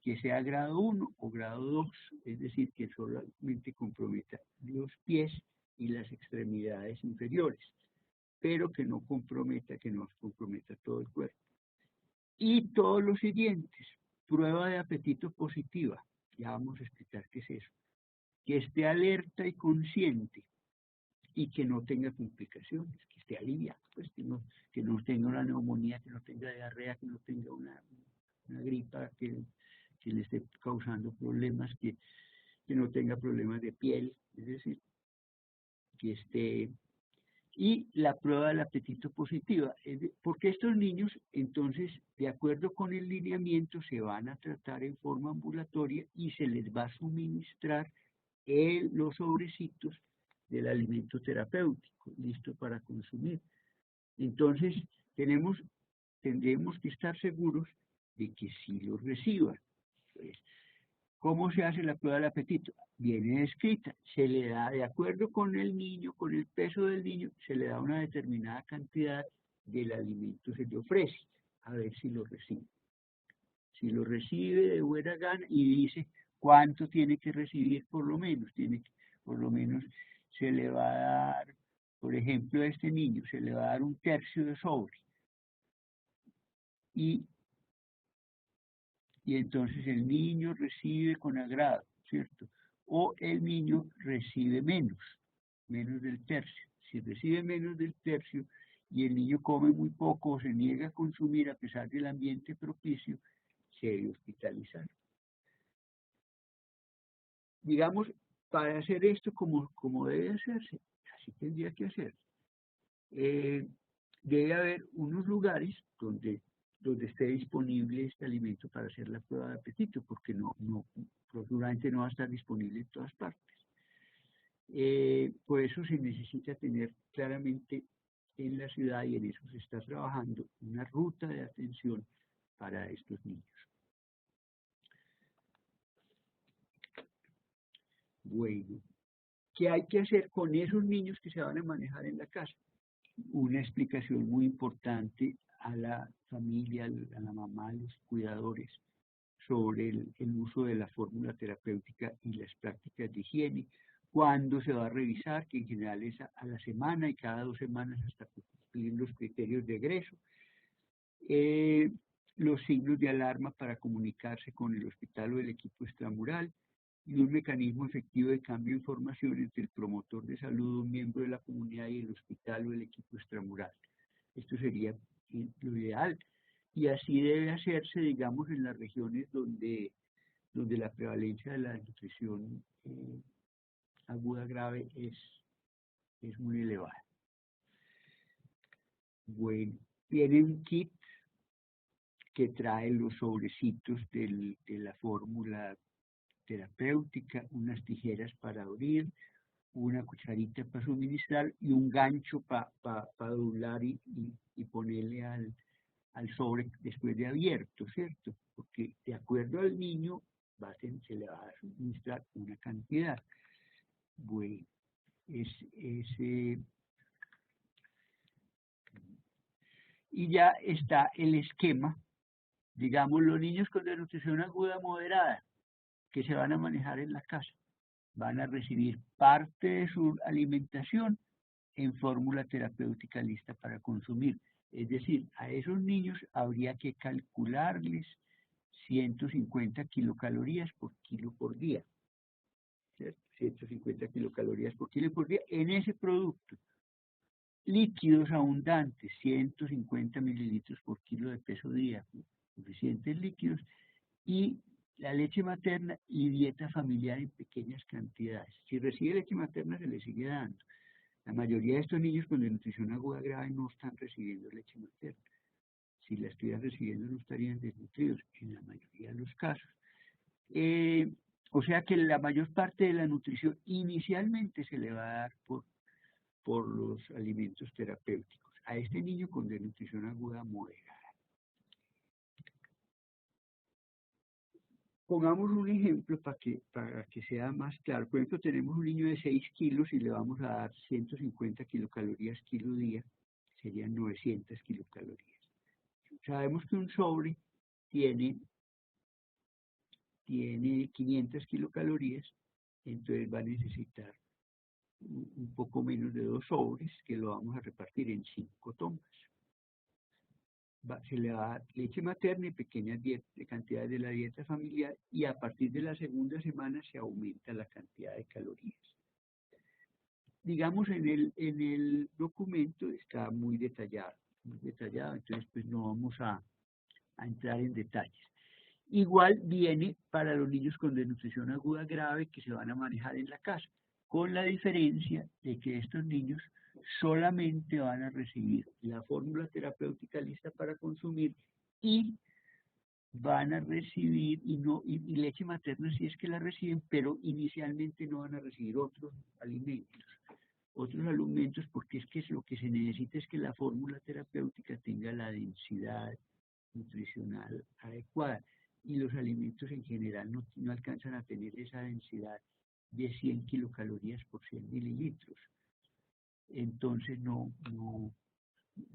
que sea grado 1 o grado 2, es decir, que solamente comprometa los pies y las extremidades inferiores, pero que no comprometa todo el cuerpo. Y todos los siguientes, prueba de apetito positiva, ya vamos a explicar qué es eso, que esté alerta y consciente y que no tenga complicaciones, que esté aliviado, pues que no tenga una neumonía, que no tenga diarrea, que no tenga una gripa que le esté causando problemas, que no tenga problemas de piel, es decir, que esté... Y la prueba del apetito positiva, porque estos niños, entonces, de acuerdo con el lineamiento, se van a tratar en forma ambulatoria y se les va a suministrar los sobrecitos del alimento terapéutico, listo para consumir. Entonces, tendremos que estar seguros de que sí los reciban. Pues, ¿cómo se hace la prueba del apetito? Viene escrita, se le da, de acuerdo con el niño, con el peso del niño, se le da una determinada cantidad del alimento, se le ofrece, a ver si lo recibe. Si lo recibe de buena gana y dice cuánto tiene que recibir por lo menos, se le va a dar, por ejemplo, a este niño, se le va a dar 1/3 de sobre. Y entonces el niño recibe con agrado, ¿cierto? O el niño recibe menos del tercio. Si recibe menos del tercio y el niño come muy poco o se niega a consumir a pesar del ambiente propicio, se debe hospitalizar. Digamos, para hacer esto como debe hacerse, así tendría que hacer. Debe haber unos lugares donde esté disponible este alimento para hacer la prueba de apetito, porque seguramente no va a estar disponible en todas partes. Por eso se necesita tener claramente en la ciudad, y en eso se está trabajando, una ruta de atención para estos niños. Bueno, ¿qué hay que hacer con esos niños que se van a manejar en la casa? Una explicación muy importante a la familia, a la mamá, a los cuidadores, sobre el uso de la fórmula terapéutica y las prácticas de higiene, cuándo se va a revisar, que en general es a la semana y cada 2 semanas hasta cumplir los criterios de egreso, los signos de alarma para comunicarse con el hospital o el equipo extramural, y un mecanismo efectivo de cambio de información entre el promotor de salud, un miembro de la comunidad, y el hospital o el equipo extramural. Esto sería lo ideal. Y así debe hacerse, digamos, en las regiones donde la prevalencia de la desnutrición aguda grave es muy elevada. Bueno, tiene un kit que trae los sobrecitos de la fórmula terapéutica, unas tijeras para abrir, una cucharita para suministrar y un gancho para doblar y ponerle al sobre después de abierto, ¿cierto? Porque de acuerdo al niño se le va a suministrar una cantidad. Bueno, y ya está el esquema. Digamos, los niños con desnutrición aguda moderada que se van a manejar en la casa van a recibir parte de su alimentación en fórmula terapéutica lista para consumir. Es decir, a esos niños habría que calcularles 150 kilocalorías por kilo por día. ¿Cierto? 150 kilocalorías por kilo por día en ese producto. Líquidos abundantes, 150 mililitros por kilo de peso día, suficientes líquidos, y la leche materna y dieta familiar en pequeñas cantidades. Si recibe leche materna, se le sigue dando. La mayoría de estos niños con desnutrición aguda grave no están recibiendo leche materna. Si la estuvieran recibiendo, no estarían desnutridos, en la mayoría de los casos. O sea que la mayor parte de la nutrición inicialmente se le va a dar por los alimentos terapéuticos a este niño con desnutrición aguda moderada. Pongamos un ejemplo para que sea más claro. Por ejemplo, tenemos un niño de 6 kilos y le vamos a dar 150 kilocalorías kilo día, serían 900 kilocalorías. Sabemos que un sobre tiene 500 kilocalorías, entonces va a necesitar un poco menos de 2 sobres, que lo vamos a repartir en 5 tomas. Se le da leche materna y pequeñas cantidades de la dieta familiar, y a partir de la segunda semana se aumenta la cantidad de calorías. Digamos, en el documento está muy detallado, entonces pues no vamos a entrar en detalles. Igual viene para los niños con desnutrición aguda grave que se van a manejar en la casa, con la diferencia de que estos niños solamente van a recibir la fórmula terapéutica lista para consumir, y van a recibir, y leche materna si es que la reciben, pero inicialmente no van a recibir otros alimentos, porque es que lo que se necesita es que la fórmula terapéutica tenga la densidad nutricional adecuada, y los alimentos en general no alcanzan a tener esa densidad de 100 kilocalorías por 100 mililitros. Entonces no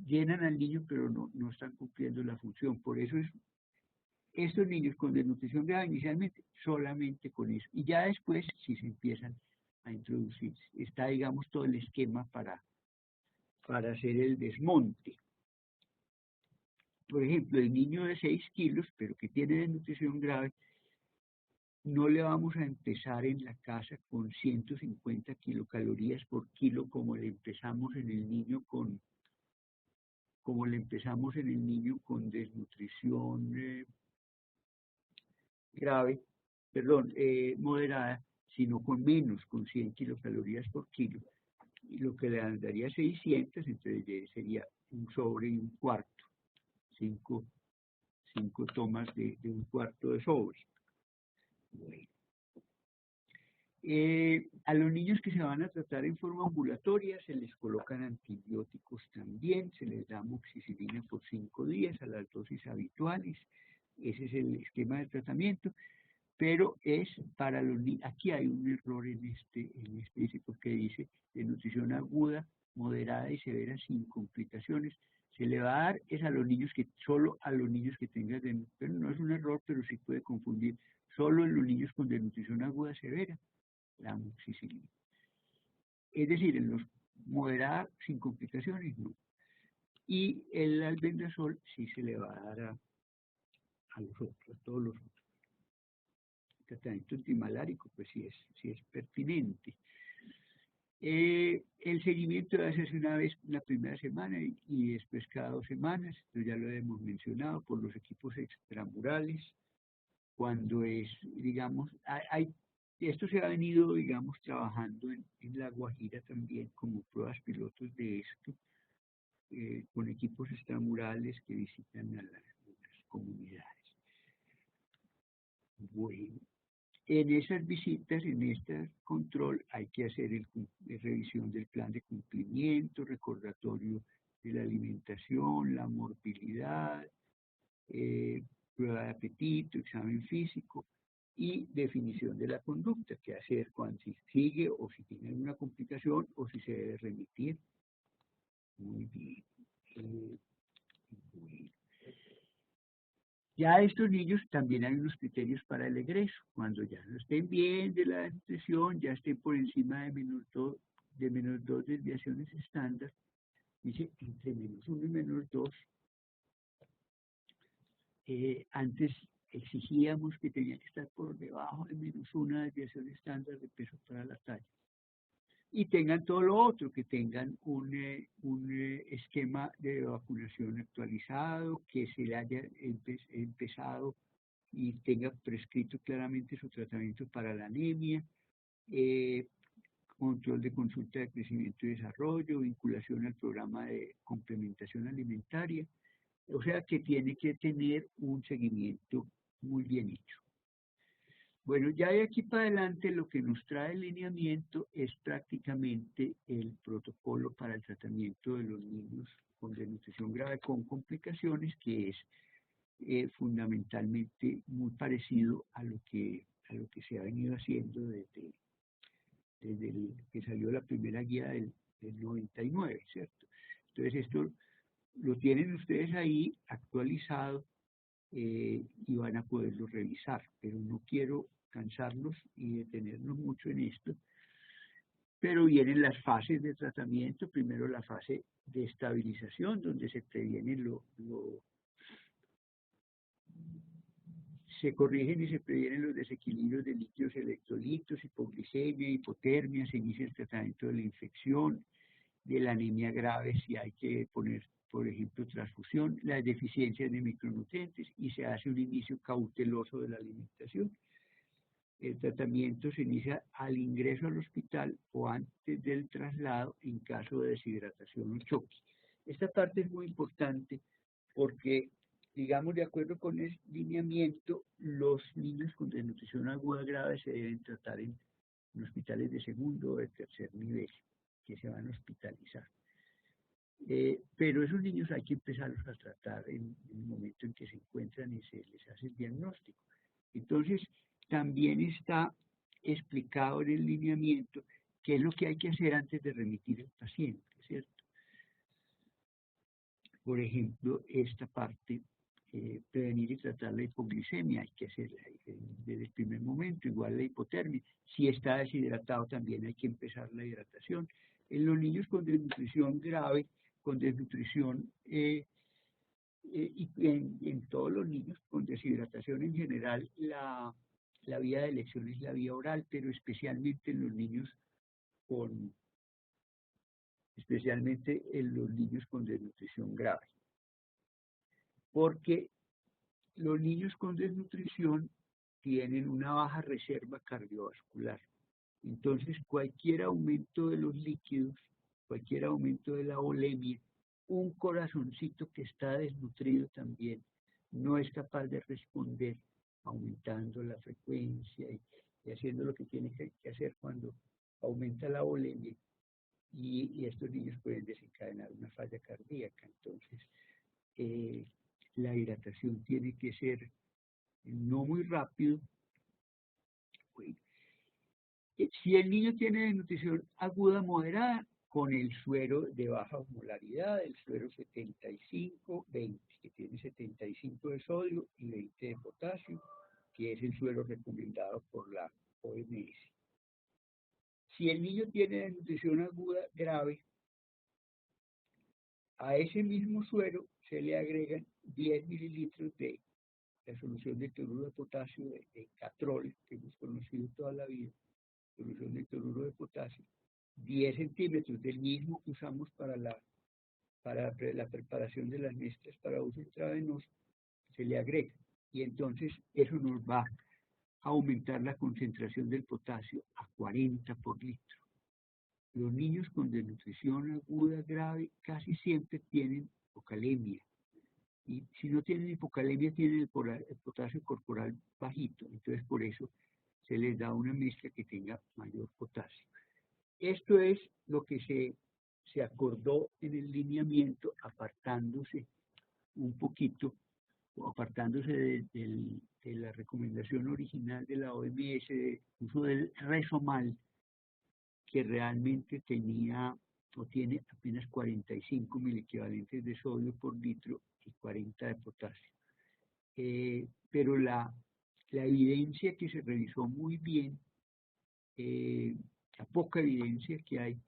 llenan al niño, pero no están cumpliendo la función. Por eso estos niños con desnutrición grave inicialmente solamente con eso, y ya después si se empiezan a introducir, está, digamos, todo el esquema para hacer el desmonte. Por ejemplo, el niño de 6 kilos, pero que tiene desnutrición grave, no le vamos a empezar en la casa con 150 kilocalorías por kilo como le empezamos en el niño con desnutrición moderada, sino con menos, con 100 kilocalorías por kilo. Y lo que le daría 600, entonces sería un sobre y un cuarto, 5 tomas de un cuarto de sobre. Bueno. A los niños que se van a tratar en forma ambulatoria se les colocan antibióticos también, se les da amoxicilina por 5 días a las dosis habituales. Ese es el esquema de tratamiento, pero es para los niños. Aquí hay un error en este porque dice de nutrición aguda, moderada y severa sin complicaciones. Se le va a dar es a los niños solo a los niños que tengan, pero no es un error, pero sí puede confundir, solo en los niños con desnutrición aguda severa la amoxicilina. Es decir, en los moderados sin complicaciones, no. Y el albendazol sí se le va a dar a los otros, a todos los otros. El tratamiento antimalárico, pues sí es pertinente. El seguimiento debe hacerse una vez la primera semana y después cada 2 semanas, esto ya lo hemos mencionado, por los equipos extramurales, cuando es, digamos, esto se ha venido, digamos, trabajando en La Guajira también como pruebas pilotos de esto, con equipos extramurales que visitan a las comunidades. Bueno, en esas visitas, en este control, hay que hacer revisión del plan de cumplimiento, recordatorio de la alimentación, la morbilidad, prueba de apetito, examen físico y definición de la conducta, qué hacer cuando si sigue o si tiene alguna complicación o si se debe remitir. Muy bien. Bueno. Ya estos niños también hay unos criterios para el egreso. Cuando ya no estén bien de la nutrición, ya estén por encima de menos 2 desviaciones estándar, dice entre -1 y -2. Antes exigíamos que tenía que estar por debajo de -1 desviación estándar de peso para la talla. Y tengan todo lo otro, que tengan un esquema de vacunación actualizado, que se le haya empezado y tenga prescrito claramente su tratamiento para la anemia, control de consulta de crecimiento y desarrollo, vinculación al programa de complementación alimentaria, o sea que tiene que tener un seguimiento muy bien hecho. Bueno, ya de aquí para adelante lo que nos trae el lineamiento es prácticamente el protocolo para el tratamiento de los niños con desnutrición grave con complicaciones, que es fundamentalmente muy parecido a lo que se ha venido haciendo desde que salió la primera guía del 99, ¿cierto? Entonces esto lo tienen ustedes ahí actualizado y van a poderlo revisar, pero no quiero cansarlos y detenernos mucho en esto, pero vienen las fases de tratamiento, primero la fase de estabilización, donde se previene se corrigen y se previenen los desequilibrios de líquidos electrolitos, hipoglicemia, hipotermia, se inicia el tratamiento de la infección, de la anemia grave si hay que poner, por ejemplo, transfusión, las deficiencias de micronutrientes y se hace un inicio cauteloso de la alimentación. El tratamiento se inicia al ingreso al hospital o antes del traslado en caso de deshidratación o choque. Esta parte es muy importante porque, digamos, de acuerdo con el lineamiento, los niños con desnutrición aguda grave se deben tratar en hospitales de segundo o de tercer nivel, que se van a hospitalizar. Pero esos niños hay que empezarlos a tratar en el momento en que se encuentran y se les hace el diagnóstico. Entonces, también está explicado en el lineamiento qué es lo que hay que hacer antes de remitir al paciente, ¿cierto? Por ejemplo, esta parte, prevenir y tratar la hipoglicemia, hay que hacerla desde el primer momento, igual la hipotermia. Si está deshidratado también hay que empezar la hidratación. En los niños con desnutrición grave, con desnutrición y en todos los niños con deshidratación en general, la vía de elección es la vía oral, pero especialmente en los niños con desnutrición grave. Porque los niños con desnutrición tienen una baja reserva cardiovascular. Entonces, cualquier aumento de los líquidos, cualquier aumento de la volemia, un corazoncito que está desnutrido también no es capaz de responder aumentando la frecuencia y haciendo lo que tiene que hacer cuando aumenta la volemia y estos niños pueden desencadenar una falla cardíaca. Entonces, la hidratación tiene que ser no muy rápido. Bueno, si el niño tiene desnutrición aguda moderada, con el suero de baja osmolaridad, el suero 75-20, que tiene 75 de sodio y 20 de potasio, que es el suero recomendado por la OMS. Si el niño tiene desnutrición aguda grave, a ese mismo suero se le agregan 10 mililitros de la solución de cloruro de potasio de Catrol, que hemos conocido toda la vida, solución de cloruro de potasio, 10 centímetros del mismo que usamos para la preparación de las mezclas para uso intravenoso, se le agrega. Y entonces eso nos va a aumentar la concentración del potasio a 40 por litro. Los niños con desnutrición aguda grave casi siempre tienen hipocalemia. Y si no tienen hipocalemia, tienen el potasio corporal bajito. Entonces, por eso se les da una mezcla que tenga mayor potasio. Esto es lo que se acordó en el lineamiento, apartándose un poquito, o apartándose de la recomendación original de la OMS de uso del Resomal, que realmente tenía o tiene apenas 45 miliequivalentes de sodio por litro y 40 de potasio. Pero la evidencia que se revisó muy bien, la poca evidencia que hay,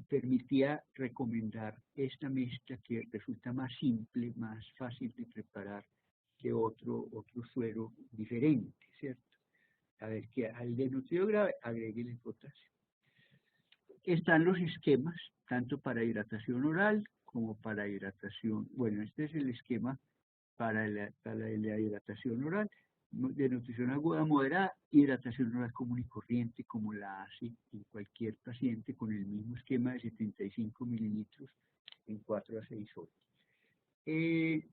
permitía recomendar esta mezcla que resulta más simple, más fácil de preparar que otro suero diferente, ¿cierto? A ver, que al desnutrido grave agregue el potasio. Están los esquemas, tanto para hidratación oral como para hidratación, bueno, este es el esquema para la hidratación oral, de nutrición aguda moderada, hidratación oral común y corriente, como la hace en cualquier paciente con el mismo esquema de 75 mililitros en 4 a 6 horas. Y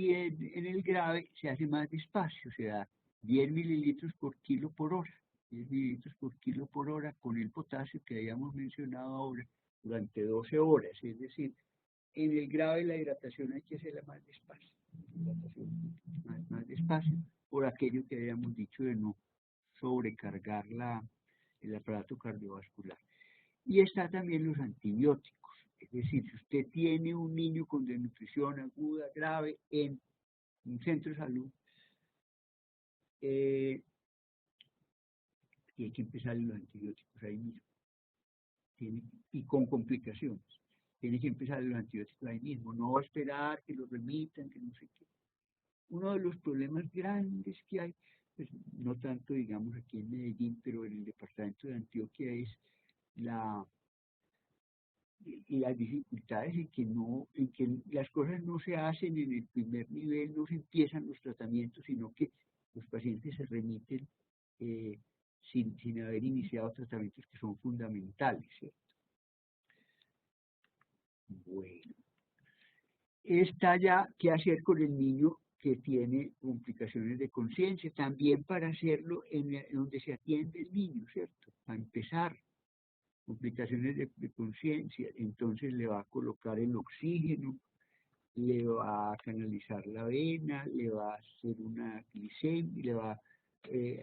en el grave se hace más despacio, se da 10 mililitros por kilo por hora, 10 mililitros por kilo por hora con el potasio que habíamos mencionado ahora durante 12 horas, es decir, en el grave la hidratación hay que hacerla más despacio, más despacio, por aquello que habíamos dicho de no sobrecargar el aparato cardiovascular. Y está también los antibióticos, es decir, si usted tiene un niño con desnutrición aguda grave en un centro de salud, y hay que empezar los antibióticos ahí mismo, y con complicaciones. Tiene que empezar los antibióticos ahí mismo, no esperar que los remitan, que no sé qué. Uno de los problemas grandes que hay, pues no tanto digamos aquí en Medellín, pero en el departamento de Antioquia, es las dificultades en que las cosas no se hacen en el primer nivel, no se empiezan los tratamientos, sino que los pacientes se remiten sin haber iniciado tratamientos que son fundamentales, ¿cierto? Bueno, está ya qué hacer con el niño que tiene complicaciones de conciencia, también para hacerlo en donde se atiende el niño, ¿cierto? Para empezar, complicaciones de conciencia, entonces le va a colocar el oxígeno, le va a canalizar la vena, le va a hacer una glicemia, le va a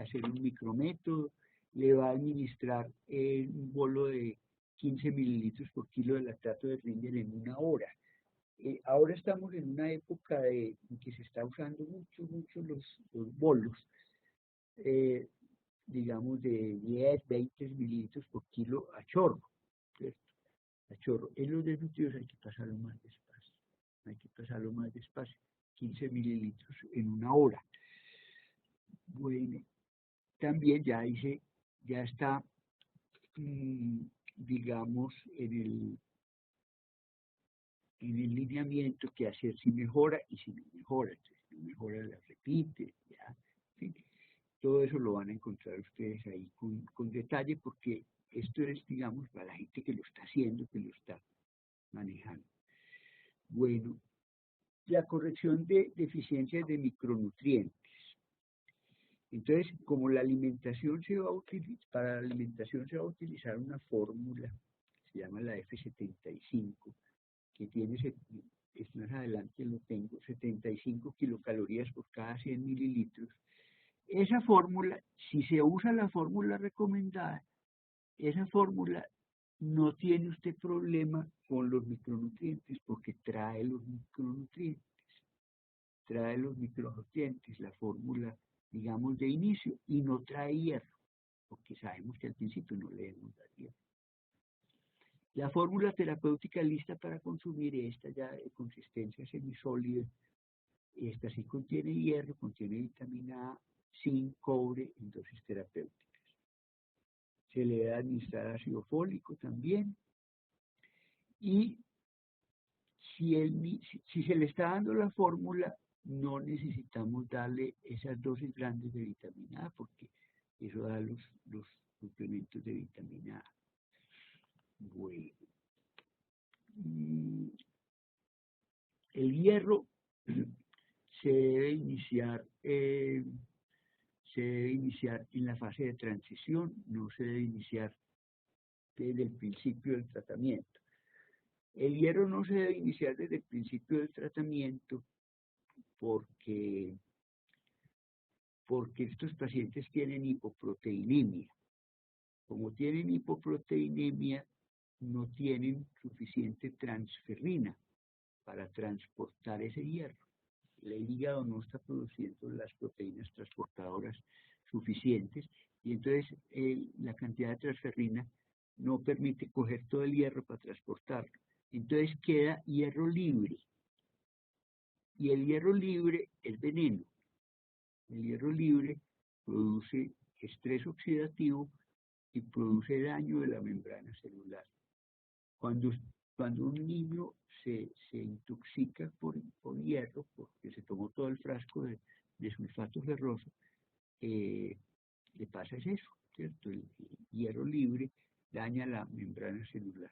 hacer un micrométodo, le va a administrar un bolo de 15 mililitros por kilo de lactato de Ringer en 1 hora. Ahora estamos en una época en que se está usando mucho los bolos, digamos de 10, 20 mililitros por kilo a chorro, ¿cierto? A chorro. En los desnutridos hay que pasarlo más despacio, 15 mililitros en 1 hora. Bueno, también ya está, digamos, en el lineamiento que hacer si mejora y si no mejora. Entonces, si no mejora, la repite, ya. ¿Sí? Todo eso lo van a encontrar ustedes ahí con detalle, porque esto es, digamos, para la gente que lo está haciendo, que lo está manejando. Bueno, la corrección de deficiencias de micronutrientes. Entonces, como la alimentación se va a utilizar, para la alimentación se va a utilizar una fórmula, se llama la F75, que tiene, es más adelante lo tengo, 75 kilocalorías por cada 100 mililitros. Esa fórmula, si se usa la fórmula recomendada, esa fórmula no tiene usted problema con los micronutrientes porque trae los micronutrientes, la fórmula, digamos, de inicio, y no trae hierro, porque sabemos que al principio no le debemos dar hierro. La fórmula terapéutica lista para consumir, esta ya de consistencia semisólida, esta sí contiene hierro, contiene vitamina A, zinc, cobre en dosis terapéuticas. Se le da administrar ácido fólico también. Y si se le está dando la fórmula, no necesitamos darle esas dosis grandes de vitamina A porque eso da los suplementos de vitamina A. Bueno. El hierro se debe iniciar en la fase de transición, no se debe iniciar desde el principio del tratamiento. El hierro no se debe iniciar desde el principio del tratamiento porque estos pacientes tienen hipoproteinemia. Como tienen hipoproteinemia, no tienen suficiente transferrina para transportar ese hierro. El hígado no está produciendo las proteínas transportadoras suficientes y entonces la cantidad de transferrina no permite coger todo el hierro para transportarlo. Entonces queda hierro libre. Y el hierro libre es veneno. El hierro libre produce estrés oxidativo y produce daño de la membrana celular. Cuando un niño se intoxica por hierro, porque se tomó todo el frasco de sulfato ferroso, le pasa eso, ¿cierto? El hierro libre daña la membrana celular.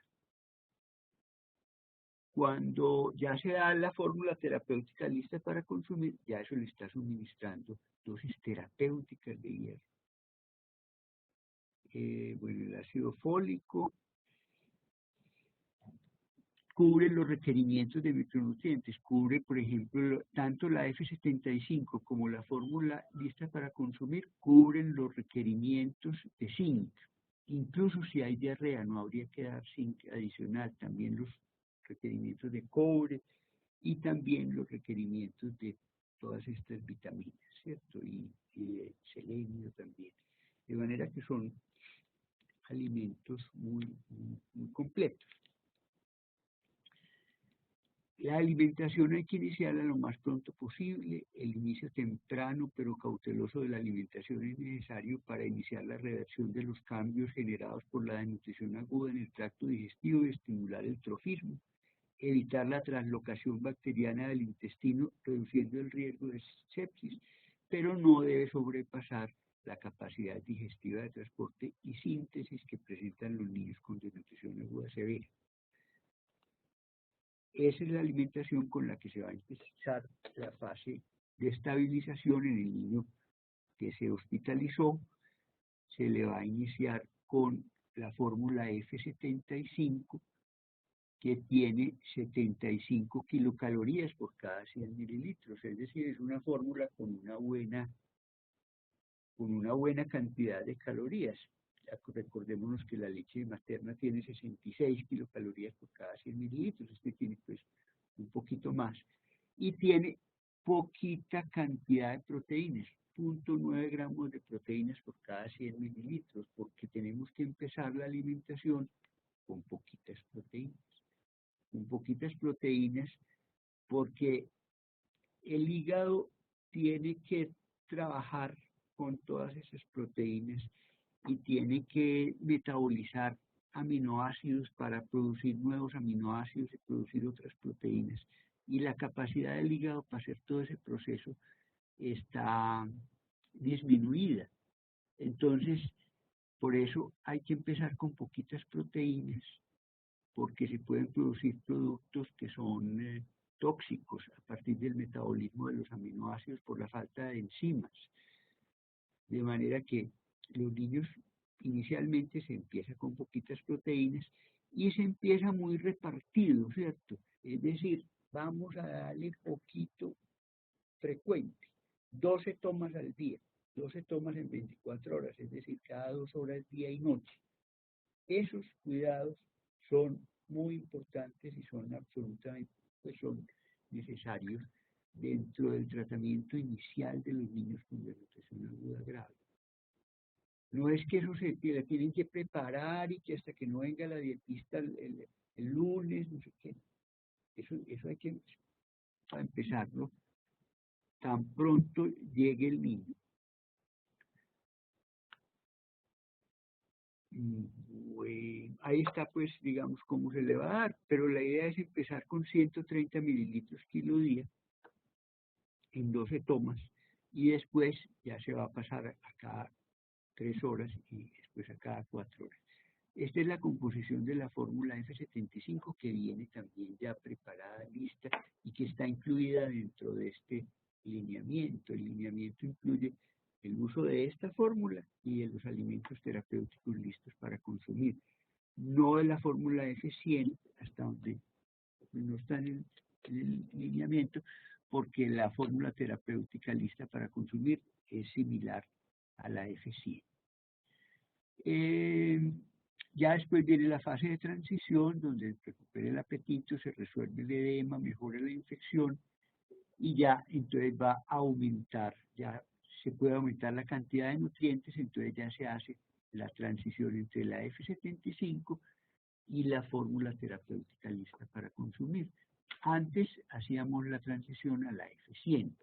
Cuando ya se da la fórmula terapéutica lista para consumir, ya eso le está suministrando dosis terapéuticas de hierro. Bueno, el ácido fólico cubre los requerimientos de micronutrientes, cubre, por ejemplo, tanto la F75 como la fórmula lista para consumir, cubren los requerimientos de zinc. Incluso si hay diarrea, no habría que dar zinc adicional, también los requerimientos de cobre y también los requerimientos de todas estas vitaminas, ¿cierto? Y de selenio también. De manera que son alimentos muy completos. La alimentación hay que iniciarla lo más pronto posible. El inicio temprano pero cauteloso de la alimentación es necesario para iniciar la reversión de los cambios generados por la desnutrición aguda en el tracto digestivo y estimular el trofismo. Evitar la translocación bacteriana del intestino, reduciendo el riesgo de sepsis, pero no debe sobrepasar la capacidad digestiva de transporte y síntesis que presentan los niños con desnutrición aguda severa. Esa es la alimentación con la que se va a empezar la fase de estabilización en el niño que se hospitalizó. Se le va a iniciar con la fórmula F75, que tiene 75 kilocalorías por cada 100 mililitros, es decir, es una fórmula con una buena cantidad de calorías. Recordémonos que la leche materna tiene 66 kilocalorías por cada 100 mililitros, este tiene pues un poquito más, y tiene poquita cantidad de proteínas, 0.9 gramos de proteínas por cada 100 mililitros, porque tenemos que empezar la alimentación con poquitas proteínas, porque el hígado tiene que trabajar con todas esas proteínas y tiene que metabolizar aminoácidos para producir nuevos aminoácidos y producir otras proteínas. Y la capacidad del hígado para hacer todo ese proceso está disminuida. Entonces, por eso hay que empezar con poquitas proteínas, porque se pueden producir productos que son tóxicos a partir del metabolismo de los aminoácidos por la falta de enzimas. De manera que los niños inicialmente se empieza con poquitas proteínas y se empieza muy repartido, ¿cierto? Es decir, vamos a darle poquito frecuente, 12 tomas al día, 12 tomas en 24 horas, es decir, cada 2 horas día y noche. Esos cuidados son muy importantes y son absolutamente, pues son necesarios dentro del tratamiento inicial de los niños con desnutrición aguda grave. No es que eso se la tienen que preparar y que hasta que no venga la dietista el lunes, no sé qué. Eso hay que para empezar, ¿no? Tan pronto llegue el niño. Bueno, ahí está, pues, digamos, cómo se le va a dar, pero la idea es empezar con 130 mililitros kilo día en 12 tomas y después ya se va a pasar a cada 3 horas y después a cada 4 horas. Esta es la composición de la fórmula F75 que viene también ya preparada, lista y que está incluida dentro de este lineamiento. El lineamiento incluye el uso de esta fórmula y de los alimentos terapéuticos listos para consumir. No de la fórmula F100, hasta donde no está en el lineamiento, porque la fórmula terapéutica lista para consumir es similar a la F100. Ya después viene la fase de transición, donde se recupera el apetito, se resuelve el edema, mejora la infección y ya entonces va a aumentar, ya se puede aumentar la cantidad de nutrientes, entonces ya se hace la transición entre la F75 y la fórmula terapéutica lista para consumir. Antes hacíamos la transición a la F100.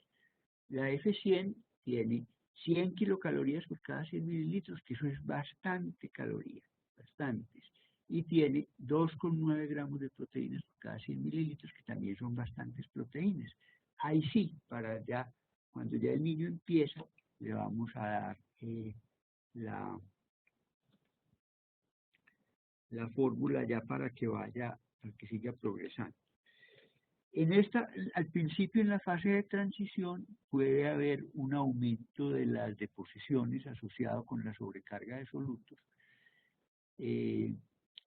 La F100 tiene 100 kilocalorías por cada 100 mililitros, que eso es bastante calorías, bastantes. Y tiene 2,9 gramos de proteínas por cada 100 mililitros, que también son bastantes proteínas. Ahí sí, para ya, cuando ya el niño empieza, le vamos a dar la fórmula ya para que vaya, para que siga progresando. Al principio, en la fase de transición, puede haber un aumento de las deposiciones asociado con la sobrecarga de solutos.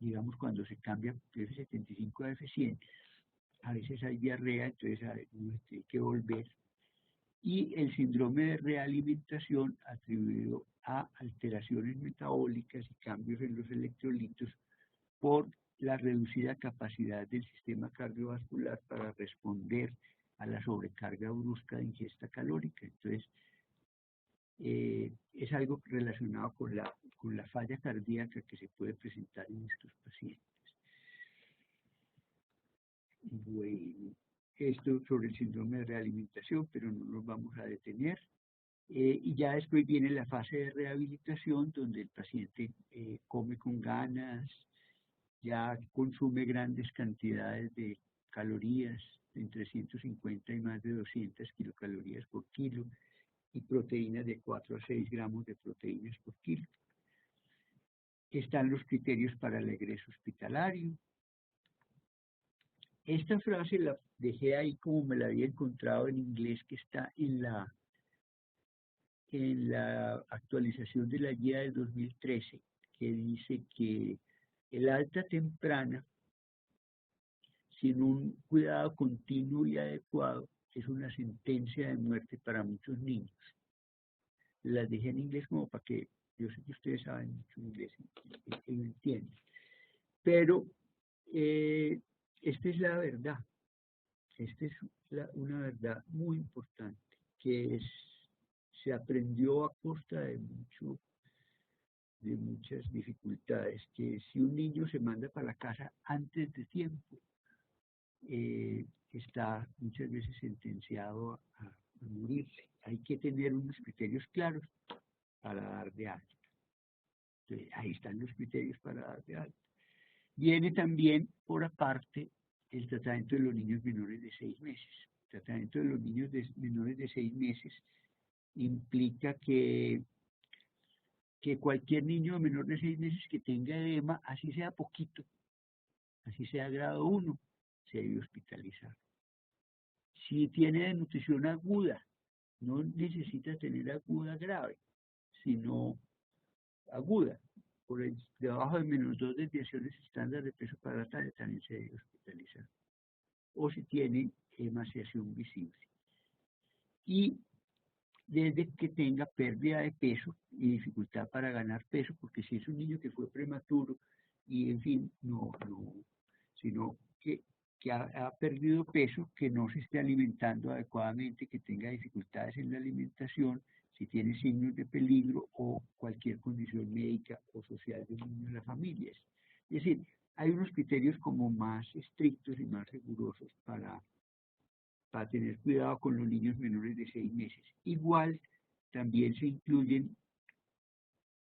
Digamos, cuando se cambia de F75 a F100, a veces hay diarrea, entonces uno tiene que volver. Y el síndrome de realimentación atribuido a alteraciones metabólicas y cambios en los electrolitos por la reducida capacidad del sistema cardiovascular para responder a la sobrecarga brusca de ingesta calórica. Entonces, es algo relacionado con la falla cardíaca que se puede presentar en estos pacientes. Bueno, esto sobre el síndrome de realimentación, pero no nos vamos a detener. Y ya después viene la fase de rehabilitación, donde el paciente come con ganas, ya consume grandes cantidades de calorías, entre 150 y más de 200 kilocalorías por kilo, y proteínas de 4 a 6 gramos de proteínas por kilo. Están los criterios para el egreso hospitalario. Esta frase la dejé ahí como me la había encontrado en inglés, que está en la actualización de la guía del 2013, que dice que el alta temprana, sin un cuidado continuo y adecuado, es una sentencia de muerte para muchos niños. Las dejé en inglés como para que, yo sé que ustedes saben mucho inglés y lo entienden, pero esta es la verdad, esta es una verdad muy importante, que se aprendió a costa de muchas dificultades, que si un niño se manda para la casa antes de tiempo, está muchas veces sentenciado a morirse. Hay que tener unos criterios claros para dar de alta. Entonces, ahí están los criterios para dar de alta. Viene también, por aparte, el tratamiento de los niños menores de 6 meses. El tratamiento de los niños menores de 6 meses implica que cualquier niño menor de 6 meses que tenga edema, así sea poquito, así sea grado 1, se debe hospitalizar. Si tiene desnutrición aguda, no necesita tener aguda grave, sino aguda, debajo de -2 desviaciones estándar de peso para la talla, también se debe hospitalizar. O si tiene emaciación visible. Y desde que tenga pérdida de peso y dificultad para ganar peso, porque si es un niño que fue prematuro y en fin, sino que ha perdido peso, que no se esté alimentando adecuadamente, que tenga dificultades en la alimentación, si tiene signos de peligro o cualquier condición médica o social del niño en la familia. Es decir, hay unos criterios como más estrictos y más rigurosos para tener cuidado con los niños menores de 6 meses. Igual, también se incluyen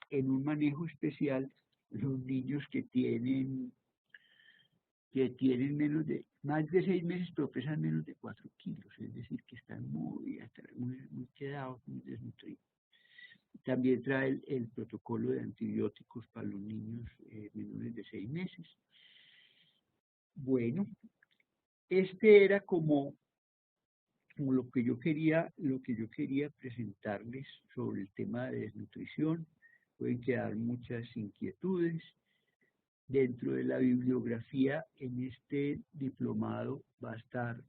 en un manejo especial los niños que tienen más de 6 meses, pero pesan menos de 4 kilos, es decir, que están muy quedados, muy desnutridos. También trae el protocolo de antibióticos para los niños menores de 6 meses. Bueno, este era como lo que yo quería presentarles sobre el tema de desnutrición. Pueden quedar muchas inquietudes. Dentro de la bibliografía en este diplomado está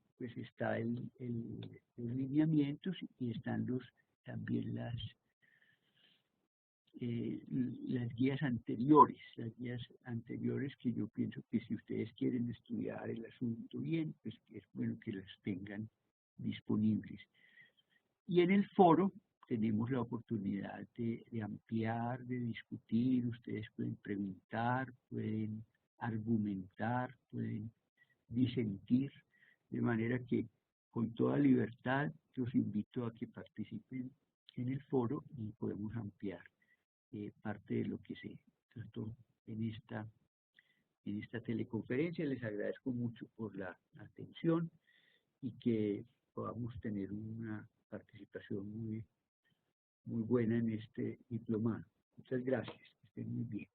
los lineamientos y están también las guías anteriores que yo pienso que si ustedes quieren estudiar el asunto bien, pues es bueno que las tengan disponibles. Y en el foro tenemos la oportunidad de ampliar, de discutir, ustedes pueden preguntar, pueden argumentar, pueden disentir, de manera que con toda libertad los invito a que participen en el foro y podemos ampliar parte de lo que se trató en esta teleconferencia. Les agradezco mucho por la atención y que podamos tener una participación muy buena en este diplomado. Muchas gracias, que estén muy bien.